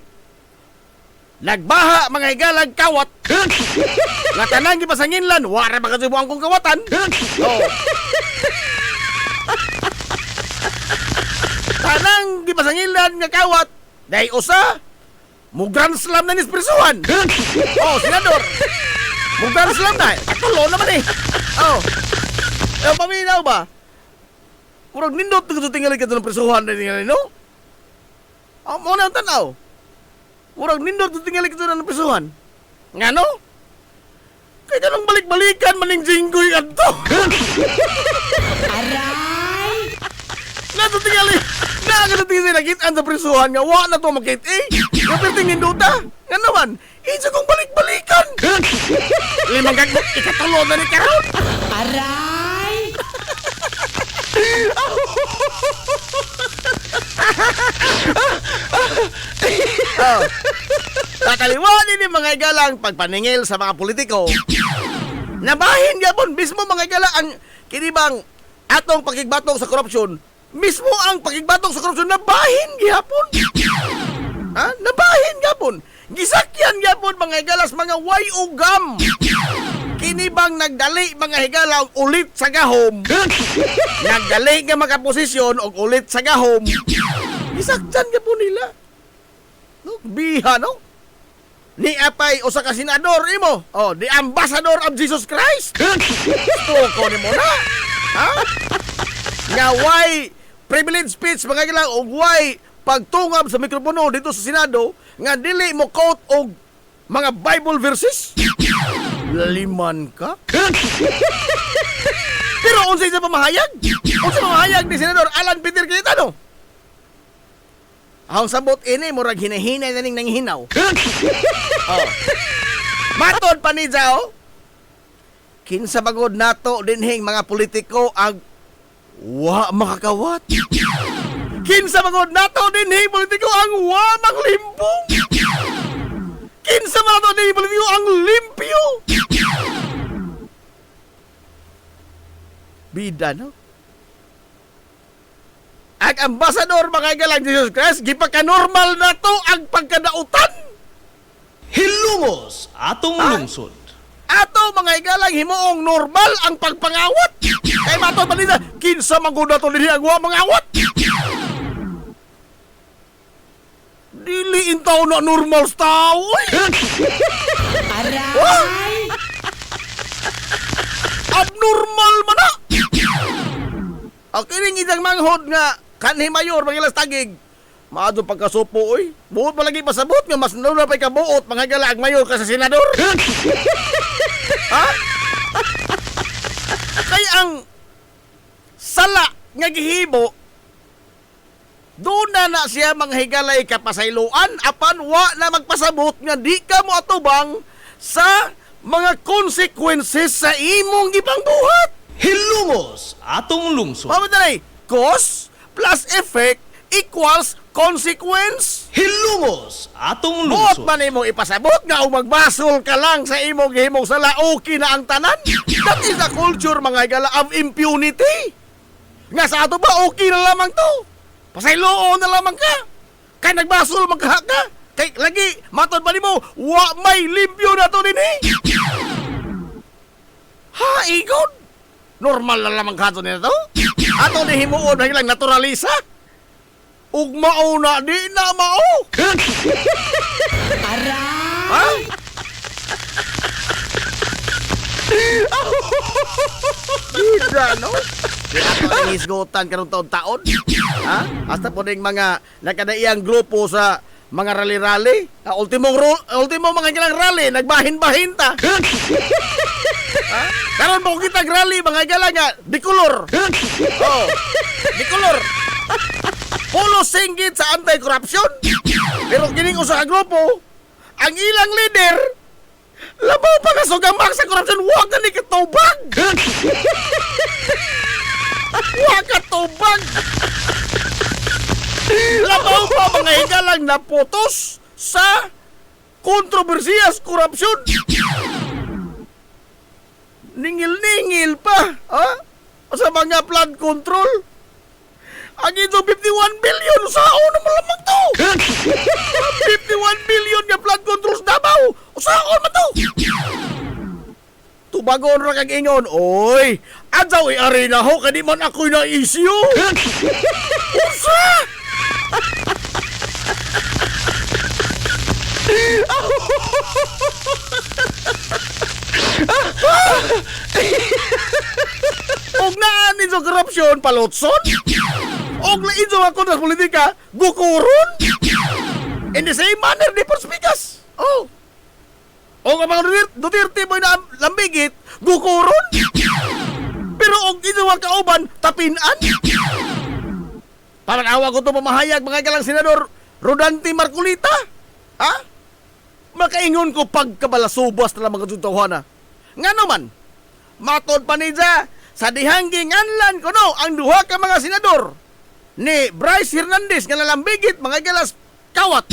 nagbaha mga higalag kawat. Nga tanang gipasanginlan, wara ba kasi buang kong kawatan? Oh. Tanang gipasanginlan nga kawat, dahil usa, mugran slam na nispresuhan. Oh, senador. Mugran slam na, katulo naman eh. Oh. Eh, paminaw ba? Kurang nindot na tingali ka doon ng presuhan na tingali, no? Mo na ang tanaw. Kurang nindot na tingali ka doon ng presuhan. Nga, no? Kaya nang balik-balikan maning jinggoy adto. Aray! Nato tingali. Nakakatatingin nakitaan sa presuhan nga wa na to makit eh. Kapit tingin duta. Nga naman, isa kong balik-balikan. Limang gagbot, ikatulo na ni karon. Aray! Oh. Kakaliwanin ni mga igalang pagpaningil sa mga politiko. Nabahin yapon mismo mga igala ang kinibang atong pagigbatong sa korupsyon. Mismo ang pagigbatong sa korupsyon nabahin gyapon. Ha? Nabahin gyapon. Gisakyan gyapon mga igalas mga way ugam. Kinibang nagdali mga higala og ulit sa gahom. Nagdali nga mga posisyon og ulit sa gahom. Gisakyan gyapon nila. No? Biha no? Ni apay usa ka senador imo. Oh, the ambassador of Jesus Christ. Toko ni mo na. Ha? Nga way privilege speech mga gilang og way pagtungab sa mikropono dito sa Senado nga dili mo quote og mga Bible verses. Laliman ka? Pero unsay sa pamahayag? Unsay pamahayag ni Senador Alan Peter Cayetano? Ang sabot ini murag hinahinay na ning nanghinaw. Oh. Matod pa ni Zao. Kinsa bagod nato dinhing mga politiko ang wa makakawat. Kinsa bagod nato dinhing politiko ang wa maglimpong. Kinsa man nato dinhing politiko ang limpyo. Bida no? Ang ambasador mga galang Jesus Christ, gipaka-normal na to ang pagkadautan. Hilumos atong lungsod. Ato mga higalang himuong normal ang pagpangawat. Kay mato balita, kinsa maguna to dinhi ang wa mangawat. Dili intaw na normal sa tao. Aray! Abnormal man na. Okay ning isang manghod nga kanhi mayor magilas tagig. Maadto pagkasupo oy. Buot pa lagi pasabot nga mas nuna pa kabuot mga higalang mayor ka sa senador. Ha? Kay ang sala nga gihibo doon na siya mga higalay kapasayloan apan wa na magpasabot nga di ka mo atubang sa mga consequences sa imong gipangbuhat. Hilumos atong lungsod. Mamadalay, cause plus effect equals consequence. Hilumos atong Buot lungsod. man imong ipasabot nga o magbasol ka lang sa imong gihimong sala okay na ang tanan. That is the culture mga higala of impunity. Nga sa ato ba okay na lamang to? Pasayloon na lamang ka. Kay nagbasol magkaha ka. Kay lagi matod ba nimo wa may limpyo na to dinhi. Ha, igod. Normal na lamang ka to nito. Ato ni himuon lang naturalisa. Ug mao na di na mao. Ha? Ida, no? Ato ang isgotan karong taon-taon. Ha? Hasta po ding mga nakadaiyang grupo sa mga rally-rally. Ultimo mga ilang rally, nagbahin-bahin ta. Ha? Karon mo kita rally, mga igala nga, dikolor. Oh, dikolor. Polo singgit sa anti-corruption. Pero kining usa ka grupo, ang ilang leader, labaw pa ka sugamang sa corruption, huwag na ni katubag. Huwag katubag. Labaw pa mga higalang naputos sa kontrobersiyas korupsyon. Ningil-ningil pa, ha? Sa mga flood control. Ang ito 51 billion sa na malamang to. 51 billion nga flood control sa Davao. Usaon man to. Tubagon ra kag ingon, oy, adzaw i-arena ho kadi man ako'y na-issue. Usa! Og naan ninyo korupsyon palotson? Og lain sa ako sa politika, gukuron? In the same manner, di perspikas. Oh. O ang mga Duterte mo na lambigit, gukuron? Pero og ito ang kauban, tapinan? Parang ko ito mamahayag mga galang senador Rodante Marcolita. Ha? Makaingon ko pagkabalasubas na mga tutawhan na. Nga naman, matod pa niya sa dihanggi nganlan ko no ang duha ka mga senador ni Bryce Hernandez nga nalambigit mga galas kawat.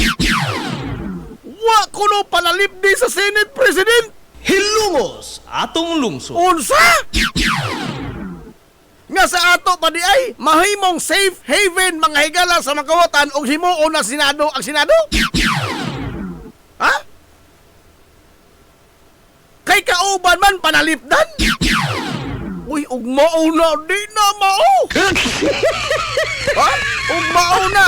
Wa kuno panalipdi sa Senate President. Hilumos atong lungsod. Unsa? Nga sa ato pa di ay mahimong safe haven mga higala sa makawatan og himuon na Senado ang Senado? Ha? Kay kauban man panalipdan? Uy, ug mao na di na mao. Ha? Ug mao na.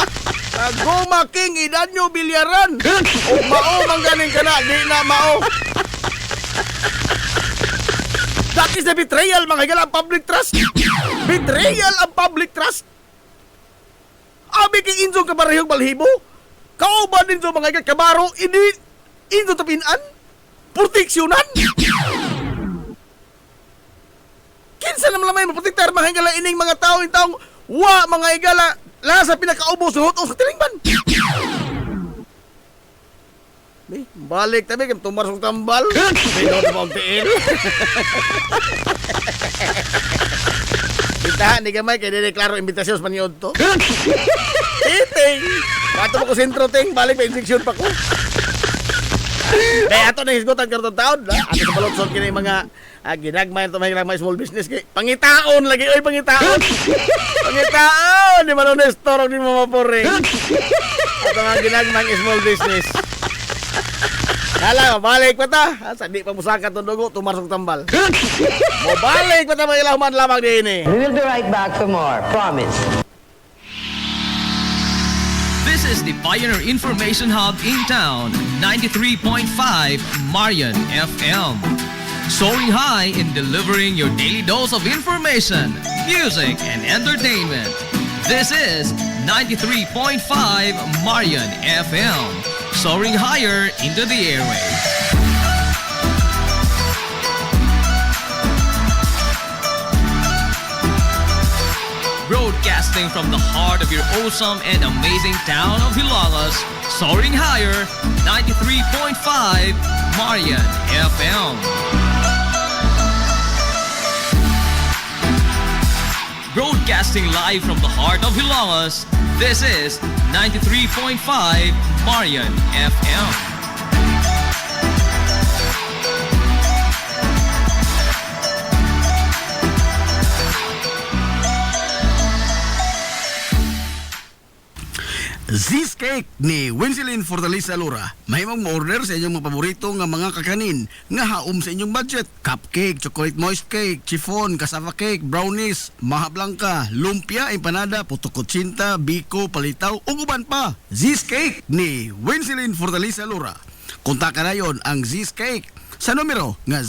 Goma King Idanyo Bilyaran. Ug mao man ganing kana di na mao. That is the betrayal mga higala ang public trust. Betrayal ang public trust. Abi kay injong kabarehong balhibo. Kauban ninyo mga higala kabaro ini injo tapinan. Proteksyonan. Kinsa naman may maprotektar mga higala ining mga tao in taong wa mga higala la sa pinakaubos sa hutong sa tilingban. Balik tabi kay tumar sa tambal. Pero na mong tiil. Kita ni gamay kay deklaro imbitasyon sa paniod to. Iting. Pato ko sentro ting balik pa injection pa ko. Dahil ato na hisgotan karong taon. Ato sa balotson kini mga ginagmay ito mga small business kay pangitaon lagi oy pangitaon. Pangitaon di man Nestor di mo maporing. Ato nga ginagmay small business. Hala, mabalik pa ta. Sa di pa musaka itong dugo, tumarsok tambal. Mabalik pa ta mga ilahuman lamang din eh. We will be right back for more. Promise. This is the Pioneer Information Hub in town, 93.5 Marian FM. Soaring high in delivering your daily dose of information, music, and entertainment. This is 93.5 Marian FM. Soaring higher into the airwaves. Broadcasting from the heart of your awesome and amazing town of Hilagas, soaring higher, 93.5 Marian FM. Broadcasting live from the heart of Hilagas, this is 93.5 Marian FM. Z's Cake ni Winsilin Fortaleza Lura. Mahimong mo-order sa inyong mga paborito nga mga kakanin nga haom sa inyong budget. Cupcake, chocolate moist cake, chiffon, cassava cake, brownies, maha blanca, lumpia, empanada, puto kutsinta, biko, palitaw, ug uban pa. Z's Cake ni Winsilin Fortaleza Lura. Kontakan na yon ang Z's Cake sa numero nga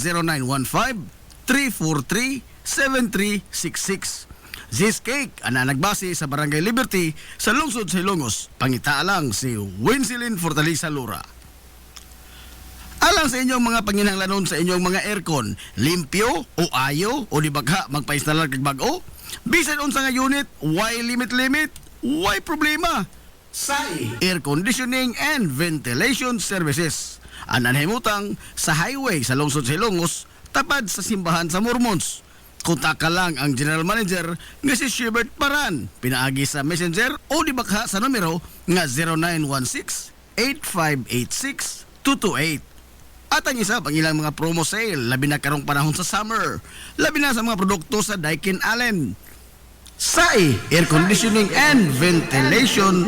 0915-343-7366. Z's Cake, ana nagbase sa Barangay Liberty sa lungsod sa Ilongos. Pangitaa lang si Winsilin Fortaleza Lura. Alang sa inyong mga panginahanglanon sa inyong mga aircon, limpyo o ayo o di bagha magpa-installer kag bag-o, bisan unsa nga unit, why limit, why problema? SAI Air Conditioning and Ventilation Services. Anan himutang sa highway sa lungsod sa Ilongos, tapad sa simbahan sa Mormons. Kontak ka lang ang General Manager nga si Shebert Paran. Pinaagi sa Messenger o di bakha sa numero nga 0916-8586-228. At ang isa pang ilang mga promo sale, labi na karong panahon sa summer, labi na sa mga produkto sa Daikin Allen. SAI Air Conditioning and Ventilation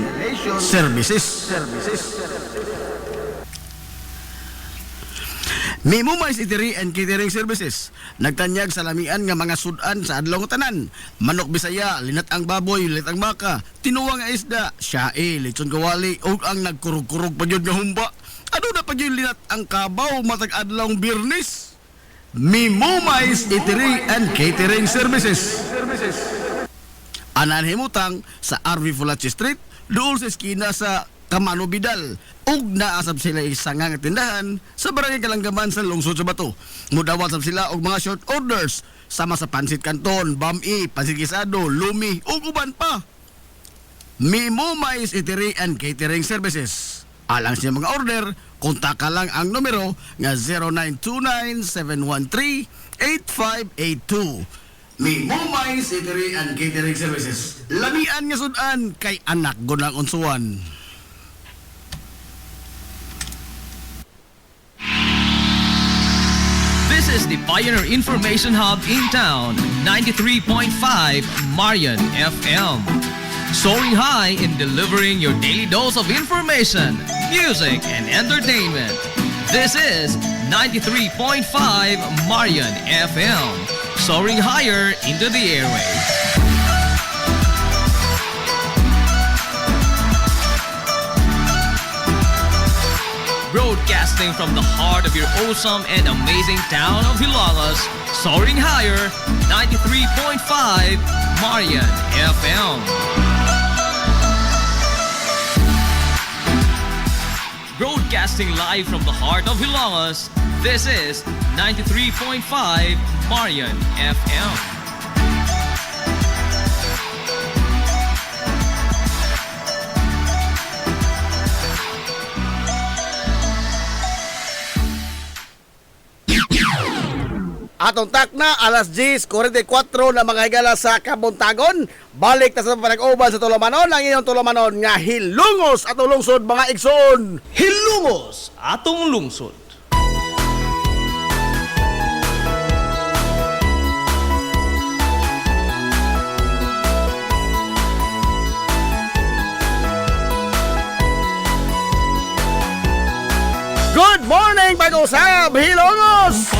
Services. Mimo Mais Eatery and Catering Services. Nagtanyag sa lamian nga mga sudan sa adlaw nga tanan. Manok Bisaya, linat ang baboy, linat ang baka, tinuwa nga isda, siyae, lechon kawali, o ang nagkurug-kurug pa yun nga humba. Ano na pa yun linat ang kabaw matag adlawng Birnis? Mimo Mais Eatery and Catering Services. Anan himutang sa RV Fulache Street, doon sa eskina sa Kamano Bidal. Ug naasab sila isang nga tindahan sa Barangay Kalanggaman sa lungsod sa Bato. Mudawat sab sila og mga short orders sama sa pansit canton, bami, pansit gisado, lumi ug uban pa. Mimo Mais Eatery and Catering Services. Alang sa mga order, kontak ka lang ang numero nga 0929-713-8582. Mimo Mais Eatery and Catering Services. Lamian nga sudan kay anak gunang unsuan. This is the Pioneer Information Hub in town, 93.5 Marian FM. Soaring high in delivering your daily dose of information, music, and entertainment. This is 93.5 Marian FM. Soaring higher into the airwaves. Broadcasting from the heart of your awesome and amazing town of Hilagas, soaring higher, 93.5 Marian FM. Broadcasting live from the heart of Hilagas, this is 93.5 Marian FM. Atong takna alas 10:44 na mga higala sa Kabuntagon. Balik ta sa panag-uban sa Tolomanon, ang inyong Tolomanon nga Hilungos atong lungsod mga igsoon. Hilungos atong lungsod. Good morning usab Hilongos.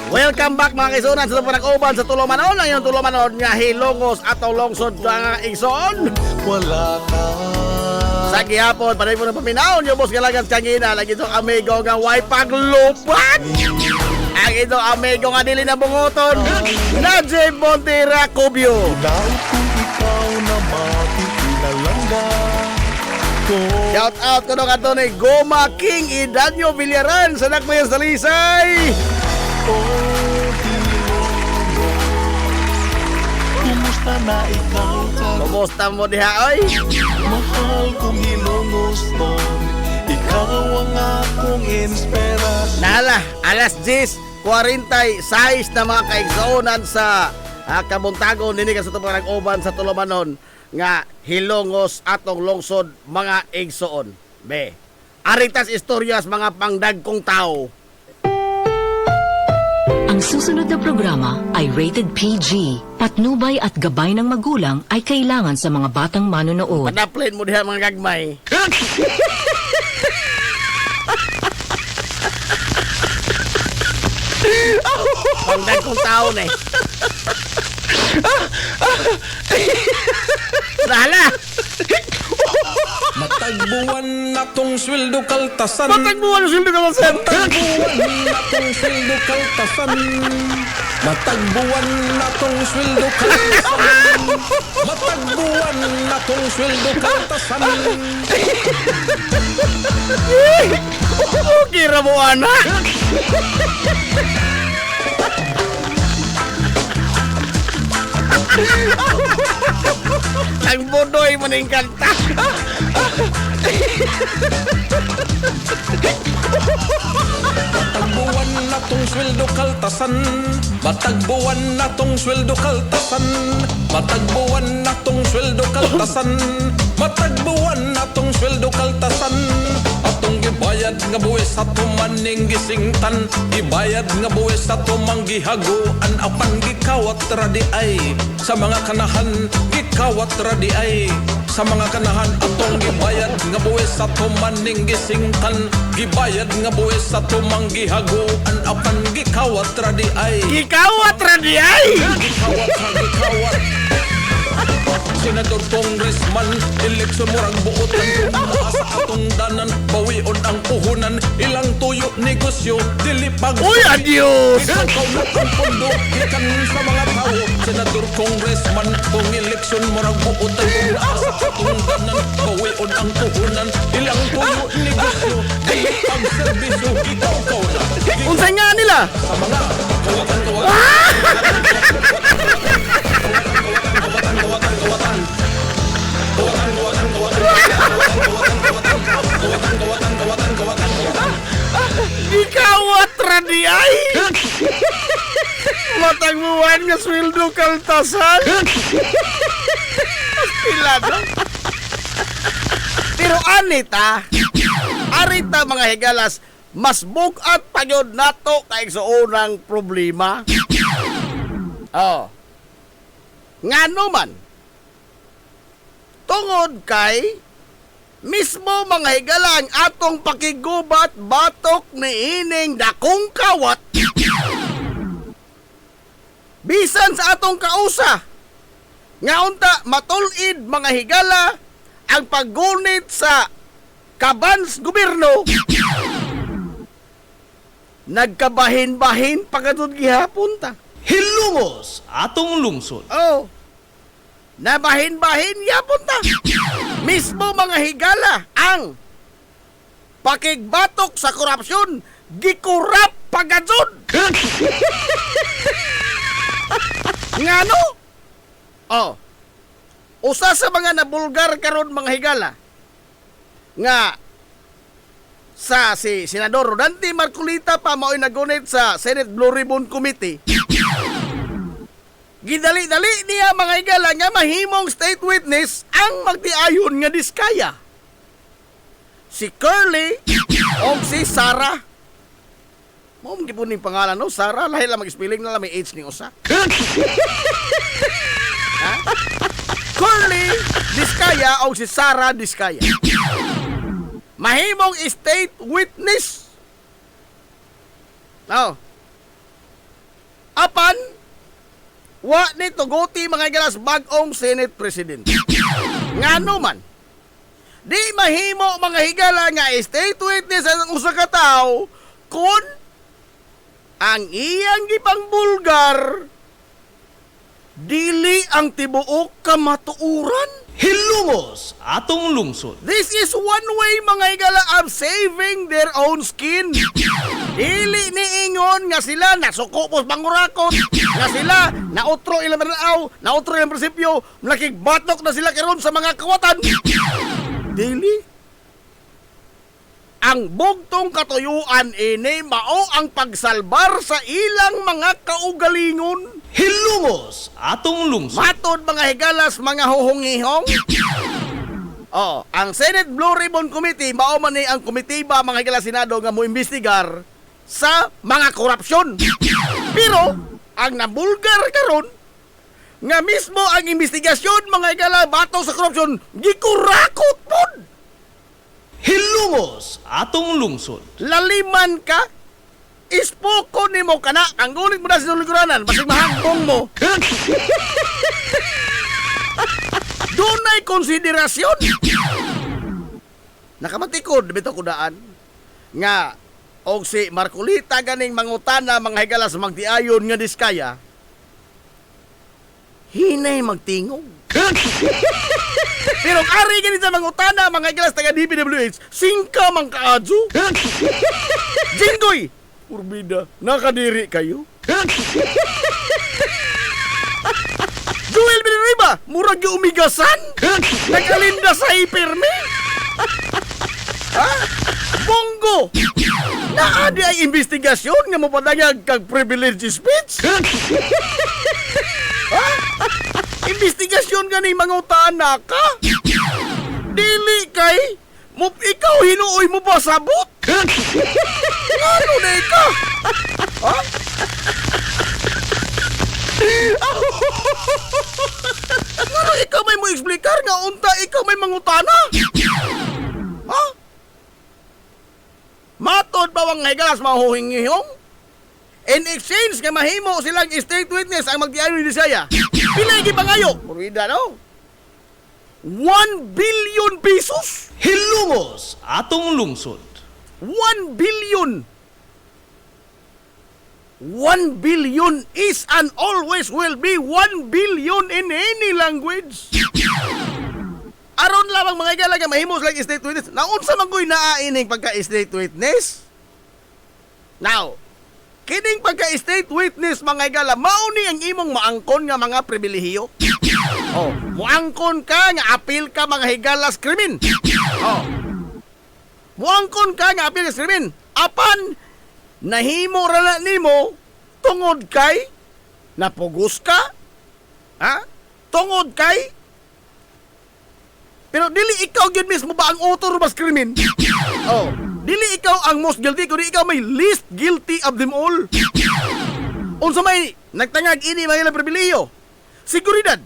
Welcome back mga kaisunan sa panag-uban sa Tulomanon. Ang iyong Tulomanon nga Hilongos atong lungsod nga igsoon. Wala ka. Sa gihapon, panay po na paminaw niyo boss galagan kangina. Lagi itong amigo nga way paglupat. Ang itong amigo nga dili na bungoton. Nadje Montera Cubio. Daw kung ikaw na matitinalangga ko. Shout out ko nung ato ni Goma King Idanyo Villaran sa Nakmayan sa Lisay. Kumusta na ikaw ka? Kumusta mo diha oy? Mahal kong Hilongos ton. Ikaw ang akong inspirasyon. Nala, alas 10:46 na mga kaigsuonan sa Kabuntagon nini ka sa itong nag-uban sa Tulomanon nga Hilongos atong lungsod mga igsoon. Be, aritas istoryas mga pangdagkong tao. Ang susunod na programa ay rated PG. Patnubay at gabay ng magulang ay kailangan sa mga batang manonood. Padaplin mo diha mga gagmay. Pangdagkong tao na eh. Dala! Matagbuwan natong sweldo kaltasan. Matagbuwan sweldo kaltasan. Matagbuwan natong sweldo kaltasan. Matagbuwan natong sweldo kaltasan. Matagbuwan natong sweldo kaltasan. Kira mo anak. Ang bodoy maningkanta. Matagbuwan natong sweldo kaltasan. Matagbuwan natong sweldo kaltasan. Matagbuwan natong sweldo kaltasan. Matagbuwan natong sweldo kaltasan. Atong gibayad nga buwis sa tumaning gisingtan. Gibayad nga buwis sa tumang gihaguan. Apan gikawat radi ay sa mga kanahan. Gikawat radi ay sa mga kanahan. Atong gibayad nga buwis sa tumaning gisingtan. Gibayad nga buwis sa tumang gihaguan. Apan gikawat radi ay. Gikawat radi ay. Gikawat. Senador, Congressman, eleksyon mo rang buotan. Kung sa atong danan, bawion ang puhunan. Ilang tuyo, negosyo, dilipag. Uy, adios! Ikaw na ang pondo, ikan sa mga tao. Senador, Congressman, kung eleksyon mo rang buotan. Kung sa atong danan, bawion ang puhunan. Ilang tuyo, negosyo, dilipag serbisyo. Ikaw na. Unsay nga nila? Sa mga kawatan-kawatan. Gikawat radi ay. Matagbuwan nga sweldo kaltasan. Pilado. Pero anita, arita mga higalas, mas bugat pa yun nato kay sa unang problema. Oh. Ngano man, tungod kay mismo mga higalang atong pakigubat batok ni ining dakong kawat. Bisan sa atong kausa, nga unta matulid mga higala ang paggunit sa kabans gobyerno. Nagkabahin-bahin pagkatod gihapon ta. Hilongos atong lungsod. Oh. Nabahin-bahin yapon ta. Mismo mga higala ang pakigbatok sa korupsyon gikurap pagadzod. Ngano? Oh. Usa sa mga nabulgar karon mga higala nga sa si Senador Rodante Marcolita pa mao'y nagunit sa Senate Blue Ribbon Committee. Gidali-dali niya mga higala nga mahimong state witness ang magtiayon nga diskaya. Si Curly o si Sarah. Mo gipon ning pangalan no, Sarah lahi lang mag-spelling na lang may H ni usa. Ha? Curly Diskaya o si Sara Diskaya. Mahimong state witness. Oh. Apan, wa ni tuguti mga galas bagong Senate President. Ngano man, di mahimo mga higala nga state witness ang usa ka tawo kun ang iyang gipang bulgar dili ang tibuok kamatuuran. Hilumos atong lungsod. This is one way mga higala of saving their own skin. Dili niingon nga sila nasuko pos bangurakot, nga sila nautro ilang manaaw, nautro ilang prinsipyo, nakigbatok na sila karon sa mga kawatan. Dili. Ang bugtong katuyuan ini mao ang pagsalbar sa ilang mga kaugalingon. Hilumos atong lungsod. Matod mga higalas, mga huhungihong. Oh, ang Senate Blue Ribbon Committee mao man ni ang komitiba mga higalas Senado nga moimbestigar sa mga korupsyon. Pero ang nabulgar karon nga mismo ang investigasyon mga higala batok sa korupsyon gikurakot pod. Hilumos atong lungsod. Laliman ka, ispoko ni mo kana, ang gulit mo na sa lingkuranan, basig mahangkong mo. Dunay konsiderasyon. Nakamatikod, bito kudaan, nga, og si Marcolita ganing mangutana mga higala sa magdiayon nga Diskaya, hinay magtingog. Pero ari ganit sa mangutana mga higala taga DPWH, singka mang kaadyo. Jinggoy, Urbida, nakadiri kayo? Joel Benariba, murag yung umigasan? Nagalinda sa hiperme? Ha? Bongo! Naadi ay investigasyon nga mapadagag kag privilege speech? Ha? Investigasyon ka ni mangutana ka? Dili kay mo ikaw hinuoy mo ba sabot? Ano na ikaw? Ha? Ano ikaw may mo eksplikar nga unta ikaw may mangutana? Ha? Matod ba wang higalas mahuhingihong? In exchange nga mahimo silang state witness ang magdiayon ni Diskaya. Pila gipangayo? Murida no? 1 billion pesos? Hilumos atong lungsod. 1 billion. 1 billion is and always will be 1 billion in any language. Aron lamang mga igalaga mahimo silang state witness. Naunsa man ko'y naaining pagka-state witness? Now, kining pagka-state witness mga igala, mauni ang imong maangkon nga mga pribilehiyo. Oh, muangkon ka nga apil ka mga higalas krimen. Oh. Muangkon ka nga apil ka krimen. Apan nahimo ra na nimo tungod kay napugos ka? Ha? Tungod kay pero dili ikaw gyud mismo ba ang author mas krimen? Oh, dili ikaw ang most guilty kundi ikaw may least guilty of them all. Unsa may nagtangag ini mga pribilehiyo? Seguridad,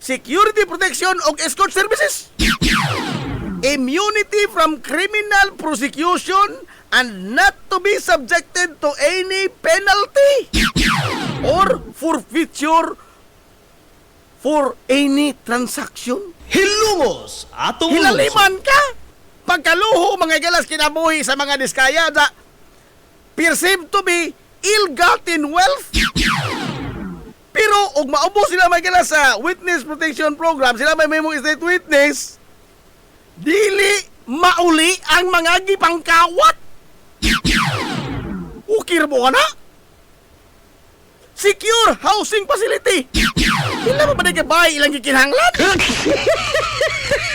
security protection o escort services, immunity from criminal prosecution and not to be subjected to any penalty or forfeiture for any transaction. Hilumos atong Hilaliman ka pagkaluho mga galas kinabuhi sa mga Diskaya na perceived to be ill-gotten wealth. Pero og maubos sila mga galas sa witness protection program, sila may memo state witness, dili mauli ang mga gipangkawat. Ukir mo ka na? Secure housing facility. Ila ba ka bahay ilang gikinhanglan?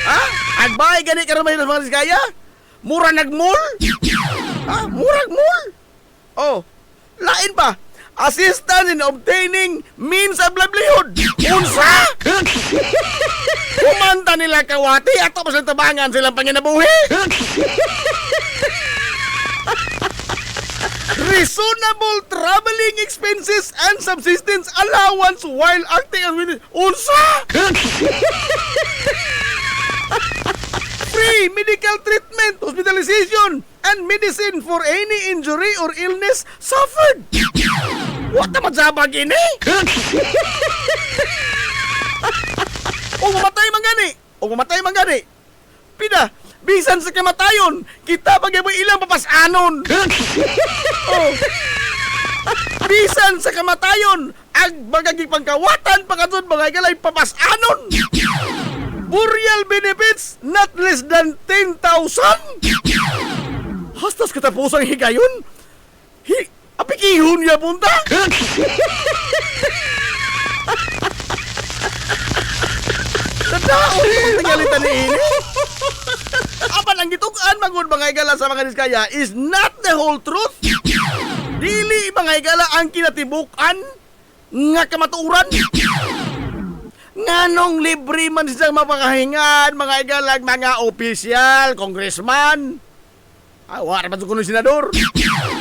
Ha? Ang bahay gani karon may mga Diskaya? Mura nagmall? Ha? Murag mall? Oh, lain pa. Assistance in obtaining means of livelihood. Unsa? Kumanta nila kawati ato pa silang tabangan silang panginabuhi. reasonable traveling expenses and subsistence allowance while acting as witness. Unsa? Free medical treatment, hospitalization, and medicine for any injury or illness suffered. What naman sabag ini? O mamatay man gani. Pida, bisan sa kamatayon, kita pag-iboy ilang papasanon. Oh. Bisan sa kamatayon, ang bagaging pangkawatan, pagkatod bagay galay papasanon. Burial benefits not less than 10,000. Hastas katapusang higayon? Apikihon niya punta? Tadaon yung tingalitan ni ini. Apan ang gitugaan magod mga higala sa mga diskaya is not the whole truth. Dili mga higala ang kinatibukan nga kamaturan. Nganong libre man silang mapakahingan, mga igalag, mga opisyal, congressman. Wala naman kuno senador.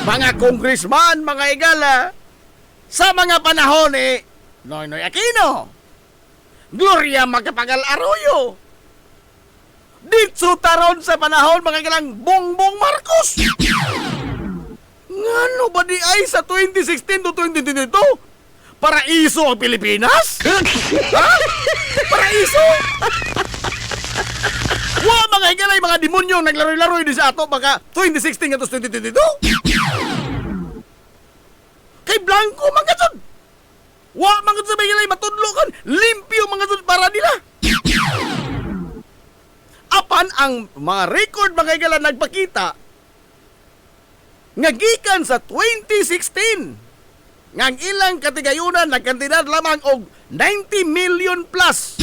Mga congressman, mga igala. Sa mga panahon Noynoy Aquino, Gloria Macapagal Arroyo, Ditso taron sa panahon, mga igalang Bongbong Marcos. Ngano ba di ay sa 2016 to 2022? Paraiso ang Pilipinas? Ha? Paraiso? Mga higalay, mga demonyo naglaroy-laroy din sa ato baka 2016 at 2022. Kay Blanco mga sud. Mga sud sa higalay matudlo kan, limpyo mga sud para nila. Apan ang mga record mga higalay nagpakita nga gikan sa 2016 ngang ilang katigayunan nagkantidad lamang og 90 million plus.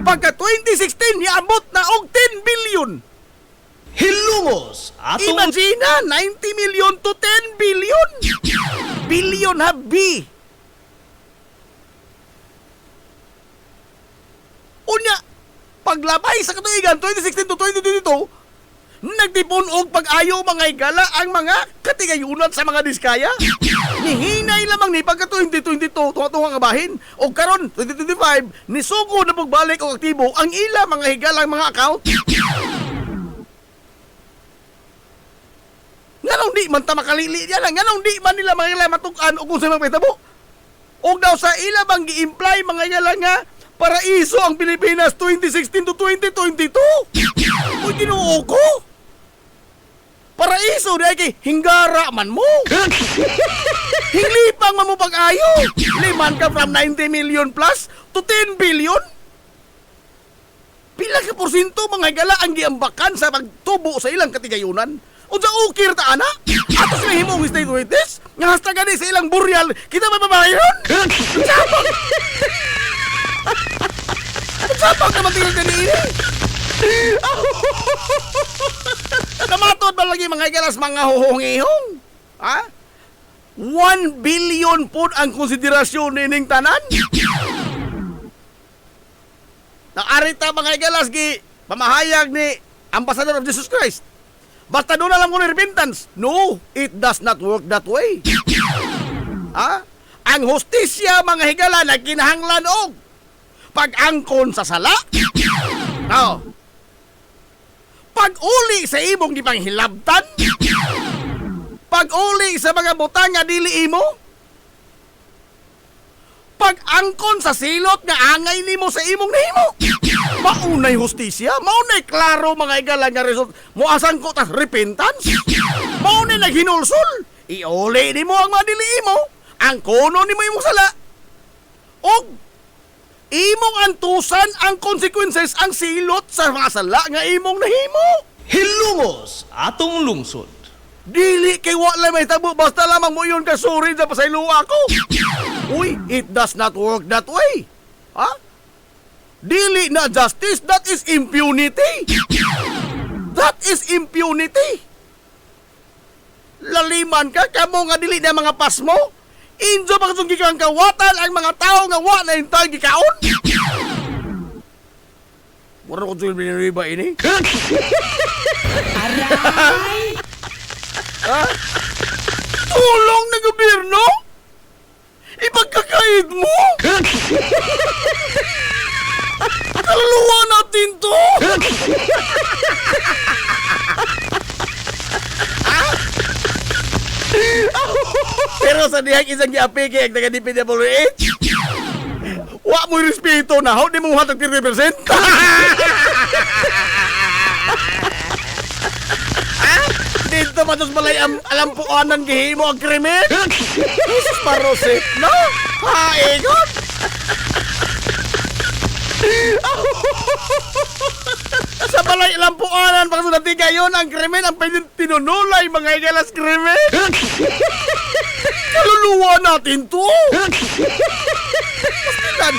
Pagka 2016 niabot na og 10 billion. Hilungos atong Imagina 90 million to 10 billion. Billion ha B. Unya paglabay sa katuigan 2016 to 2022 nagtipon og pag-ayo mga higala ang mga katigayunan sa mga diskaya. Nihinay lamang ni pagka 2022 tunga-tunga kabahin o karon 2025 nisugo na pagbalik og aktibo ang ila mga higalang mga account. Nganong di man ta makalili diyan, nganong di man nila mga higala matuk-an og kung sa mga petabo. Og daw sa ila bang gi-imply mga higala nga paraiso ang Pilipinas 2016 to 2022. Uy, Ginoo ko. Paraiso dahil kay hinggara man mo. Hinglipang man mo pag-ayo. Liman ka from 90 million plus to 10 billion. Pila ka porsyento mga higala ang giambakan sa pagtubo sa ilang katigayunan. O sa ukir ta ana? Atos na himong state witness? Nga hasta gani sa ilang buryal, kita mababayaron? Sabang! Sabang naman tinggal ka niini? Namatod ba lagi mga igalas mga huhungihong? Ha? 1 billion po ang konsiderasyon nining tanan? Naarita mga igalas gi pamahayag ni Ambassador of Jesus Christ. Basta doon alam ko ng repentance. No, it does not work that way. Ha? Ang hostisya mga higala na kinahanglan og pag-angkon sa sala. No. Pag-uli sa imong di panghilabtan. Pag-uli sa mga butang nga dili imo. Pag-angkon sa silot nga angay nimo sa imong nahimo. Maunay hostisya, maunay klaro mga igala nga result. Muasang ko tas repentance. Maunay naghinulsol. Iuli nimo ang mga dili imo. Ang kono nimo imong sala. Og imong antusan ang consequences ang silot sa mga sala nga imong nahimo. hilungos atong lungsod. Dili kay wala may tabo basta lamang mo yun kasuri sa pasaylo ako. Uy, it does not work that way. Ha? Dili na justice, that is impunity. That is impunity. Laliman ka, kamo nga dili na mga pasmo. Injo pagkasunggi kang kawatan ang mga tao nga wala yung tayo gikaon. Wala ko tuwil biniriba ini. Aray! Ha? Pulong ng gobyerno? Ipagkakait mo? Kaluluwa natin to! Pero sa dihang isang giapiki ang taga-DPWH, wa mo respeto na, how di mo hatag 30%? Dito matos balay alam po anan gihimo ang krimen? Jesus Parosip, no? Haigot! Sa balay alam po anan pag sunati gayon ang krimen ang pwede tinunulay mga igalas krimen? Kaluluwa natin to! Pastilan!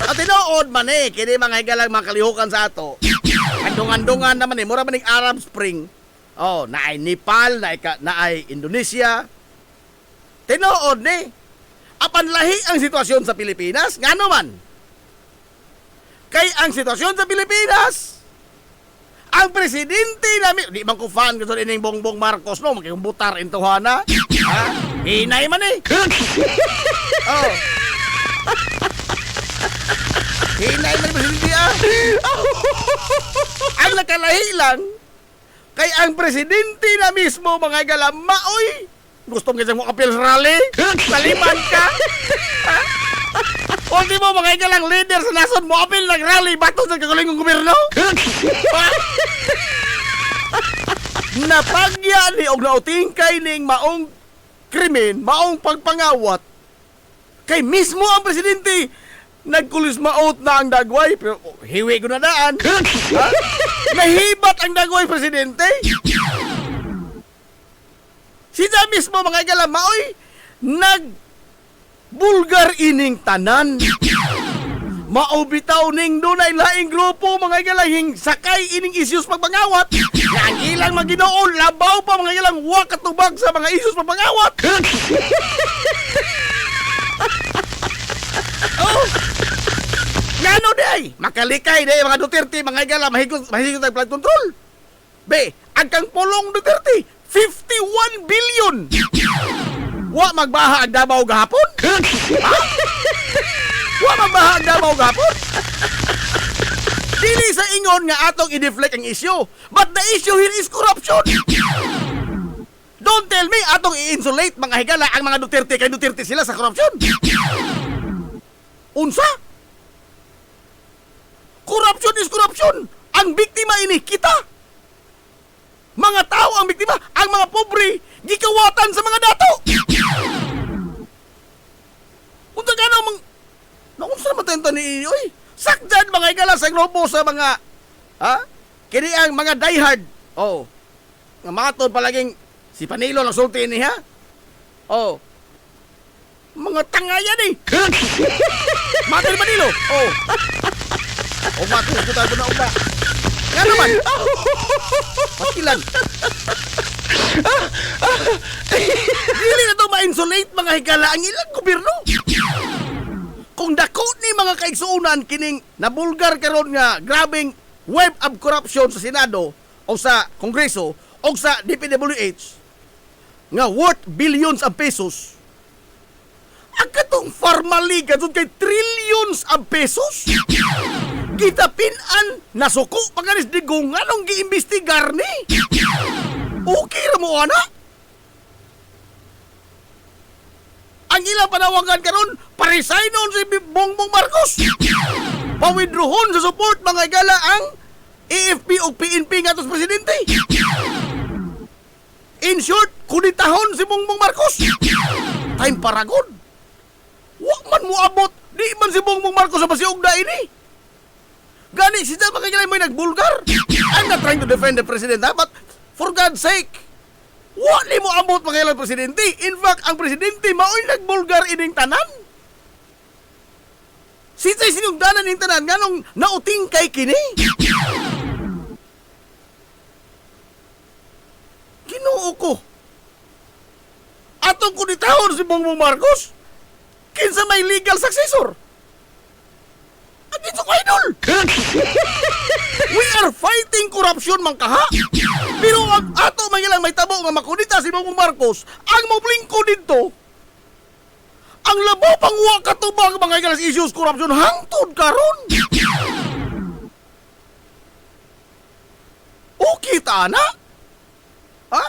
At tinood man kini mga higalang makalihukan sa ato. Andong-andongan naman mura man Arab Spring. Oh, naay Nepal, naay Indonesia. Tinood apan lahi ang sitwasyon sa Pilipinas, ngano man? Kay ang sitwasyon sa Pilipinas, ang presidente namin, di man ko fan gusto ining Bongbong Marcos, no? Magkikumbutar intuhana. Ha? Hinay man Oh. Hinay man presidente Ang nakalahi lang, kay ang presidente na mismo, mga galama, oy, gusto mo mo appeal sa rally? Saliman ka? Ha? O di mo mga igalang leader sa nason mo appeal ng rally bato sa kagulingong gobyerno? Napagya ni og nautingkay ning maong krimen, maong pagpangawat kay mismo ang presidente nagkulismaot na ang dagway pero hiwi ko na daan. Ha? Nahibat ang dagway presidente. Sida mismo mga igalang maoy bulgar ining tanan. Maubitaw ning dunay laing grupo mga igalahing sakay ining issues pagpangawat. Nga ang ilang maginoon labaw pa mga ilang wa katubag sa mga issues pagpangawat. Oh. Ngano day? Makalikay day mga Duterte mga igala mahigos ang flood control. Be, ang kang pulong Duterte 51 billion. Wa magbaha ang Davao gahapon? Ha? Wa magbaha ang Davao gahapon? Dili sa ingon nga atong i-deflect ang issue. But the issue here is corruption. Don't tell me atong i-insulate mga higala ang mga Duterte kay Duterte sila sa corruption. Unsa? Corruption is corruption. Ang biktima ini kita. Mga tao ang biktima, ang mga pobre gikawatan sa mga dato. Unsa gano naunsa man tento ni oy? Sakdan mga igala sa grupo sa mga kini ang mga diehard. Oh. Nga matod palaging si Panilo lang sulti niya. Oh. Mga tangayan Matod Panilo. Oh. O matod ko tayo na uba. Nga naman. Pastilan. Dili na ito ma-insulate mga higala ang ilang gobyerno. Kung dako ni mga kaigsuunan kining nabulgar karon nga grabing web of corruption sa Senado o sa Kongreso o sa DPWH nga worth billions of pesos. Ang katong formally kadto kay trillions of pesos. Gitapinan nasuko paganis digong anong giimbestigar ni. Okay ra mo ana? Ang ilang panawagan karon paresignon si Bongbong Marcos. Pawidrohon sa support mga igala ang AFP o PNP nga tos presidente. In short, kunitahon si Bongbong Marcos. Time paragon. Wa man mo abot, di man si Bongbong Marcos sa pasiugda ini. Gani sila mga igala may nagbulgar. I'm not trying to defend the president, but for God's sake, wali mo abot mga ilang presidente. In fact, ang presidente mao'y nagbulgar ining tanan. Sisay sinugdanan ining tanan nga nung nauting kay kini. Ginoo ko. Atong kunitahon si Bongbong Marcos, kinsa may legal successor. Agito ko idol. We are fighting corruption man kaha. Pero ang ato man ilang may tabo nga makunita si Bongbong Marcos, ang moblingko dito, ang labaw pangwa katubang mga galas issues corruption hangtod karon. Okay ta na? Ha?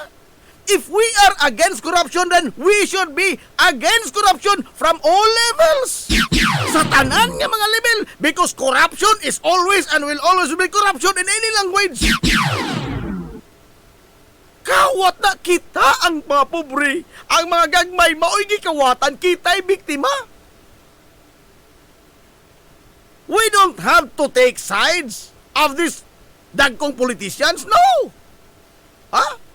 If we are against corruption, then we should be against corruption from all levels. Sa tanan nga mga level. Because corruption is always and will always be corruption in any language. Kawat na kita ang mga pobre. Ang mga gagmay, mao'y gikawatan, kita'y biktima. We don't have to take sides of these dagkong politicians, no. Ha?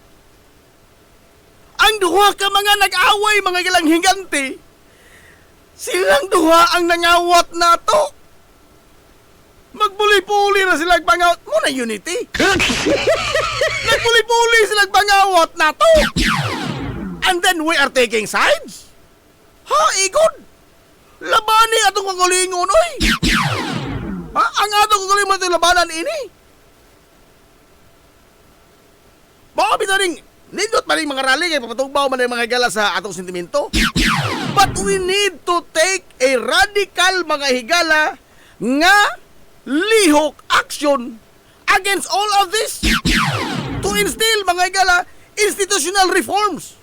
Ang duha ka mga nag-away, mga ilang hingante, silang duha ang nangawat na to. Magbuli-puli na silang pangawat. Muna unity. Nagbuli-puli silang pangawat na to. And then we are taking sides? Ha, igod? Labani atong pangulingon, oy. Ha, ang atong pangulingon itong labanan ini. Baka bitaring, nindot pa rin mga rally kaya papatugbaw man ang mga higala sa atong sentimento. But we need to take a radical mga higala nga lihok action against all of this to instill mga higala institutional reforms.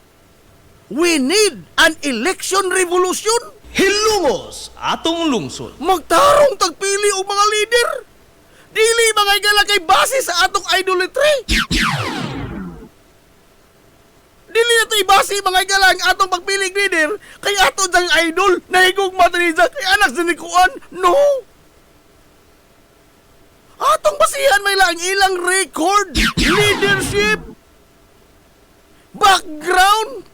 We need an election revolution. Hilungos atong lungsod. Magtarong tagpili og mga leader. Dili mga higala kay base sa atong idolatry. Dili na ito ibasi mga galang atong pagpiling leader kay ato dang idol na higog matriza kay anak sa nikuan. No! Atong basihan may lang ilang record, leadership, background.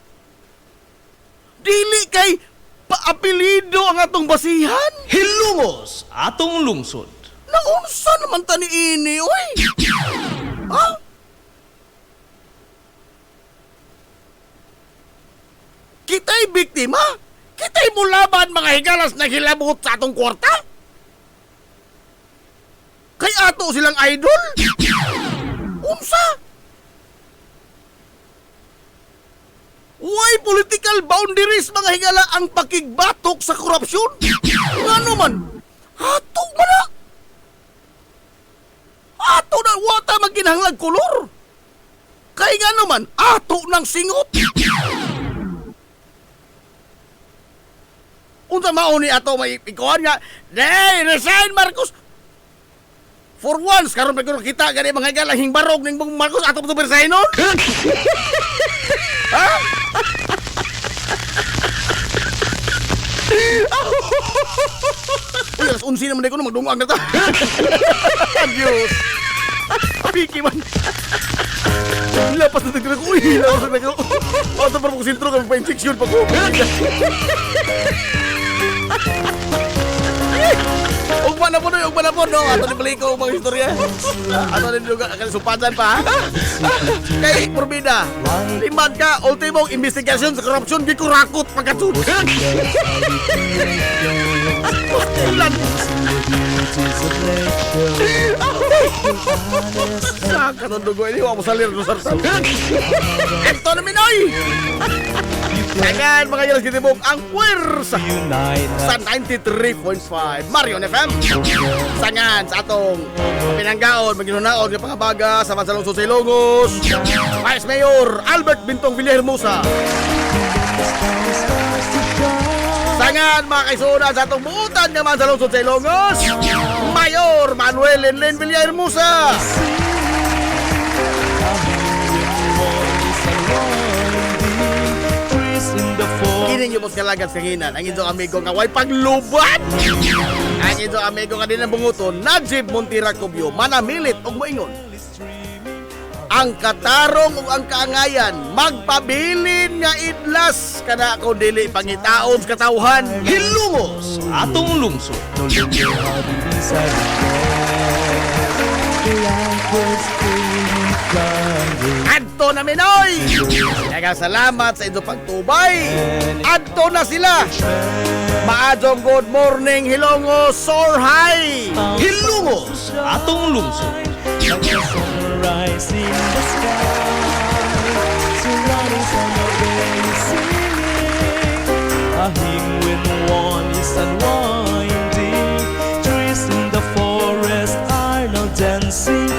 Dili kay paapelido ang atong basihan. Hilungos atong lungsod. Naunsa naman tani ini, oy? Ha? Kita'y biktima? Kita'y mulaban mga higalas na hilabot sa atong kwarta? Kay ato silang idol? Unsa? Why political boundaries mga higala ang pakigbatok sa korupsyon? Nga naman, ato man na. Ato na wata magkinahanglag kolor. Kay nga naman, ato ng singot. Unsa mauni ato may ikuan nga, "Hey, resign Marcos." For once karon pa kuno kita gani mga galang hingbarog ning Bongbong Marcos ato to resignon. Ha? Uy, alas 11 naman ko magdungag na ta. Adios. Piki man. Lapas na tagkira ko. Uy, lapas na tagkira ko. Ato para ko sintro kami pa-injection pa ko. Ugma na po no. Ato ni balik ko mga istorya. Ato ni juga akan sumpadan pa. Kay Purbida, limad ka ultimong investigation sa korupsyon di ko rakot pagkatun. Ulan. Saka ng dugo ini wa mo salir do sarta. Ito na Minoy. Kailan mga yalas kitibok ang puwersa sa 93.5 Marion FM. Sangan sa atong pinanggaon, maginunaon ng pangabaga sa Mansalong Ilongos, Vice Mayor Albert Bintong Villahermosa. Sangan mga kaisunan sa atong buutan ng Mansalong Ilongos, Mayor Manuel Lenlen Villahermosa. Kini nyo mos kalagat kanginan ang inyong amigo nga way paglubat. Ang inyong amigo nga din ang bunguton, Najib Montira Cubio, manamilit og moingon. Ang katarong ug ang kaangayan magpabilin nga idlas kana ako dili pangitaon sa katawhan. Hilungos atong lungsod. Adto na Minoy! Kaya salamat sa inyong pagtubay. Adto na sila. Maadong good morning Hilongos, soar high. Hilungos atong lungsod. like the sunrise in the sky. Surrounding from a baby singing, a hymn when one is unwinding. Trees in the forest are now dancing,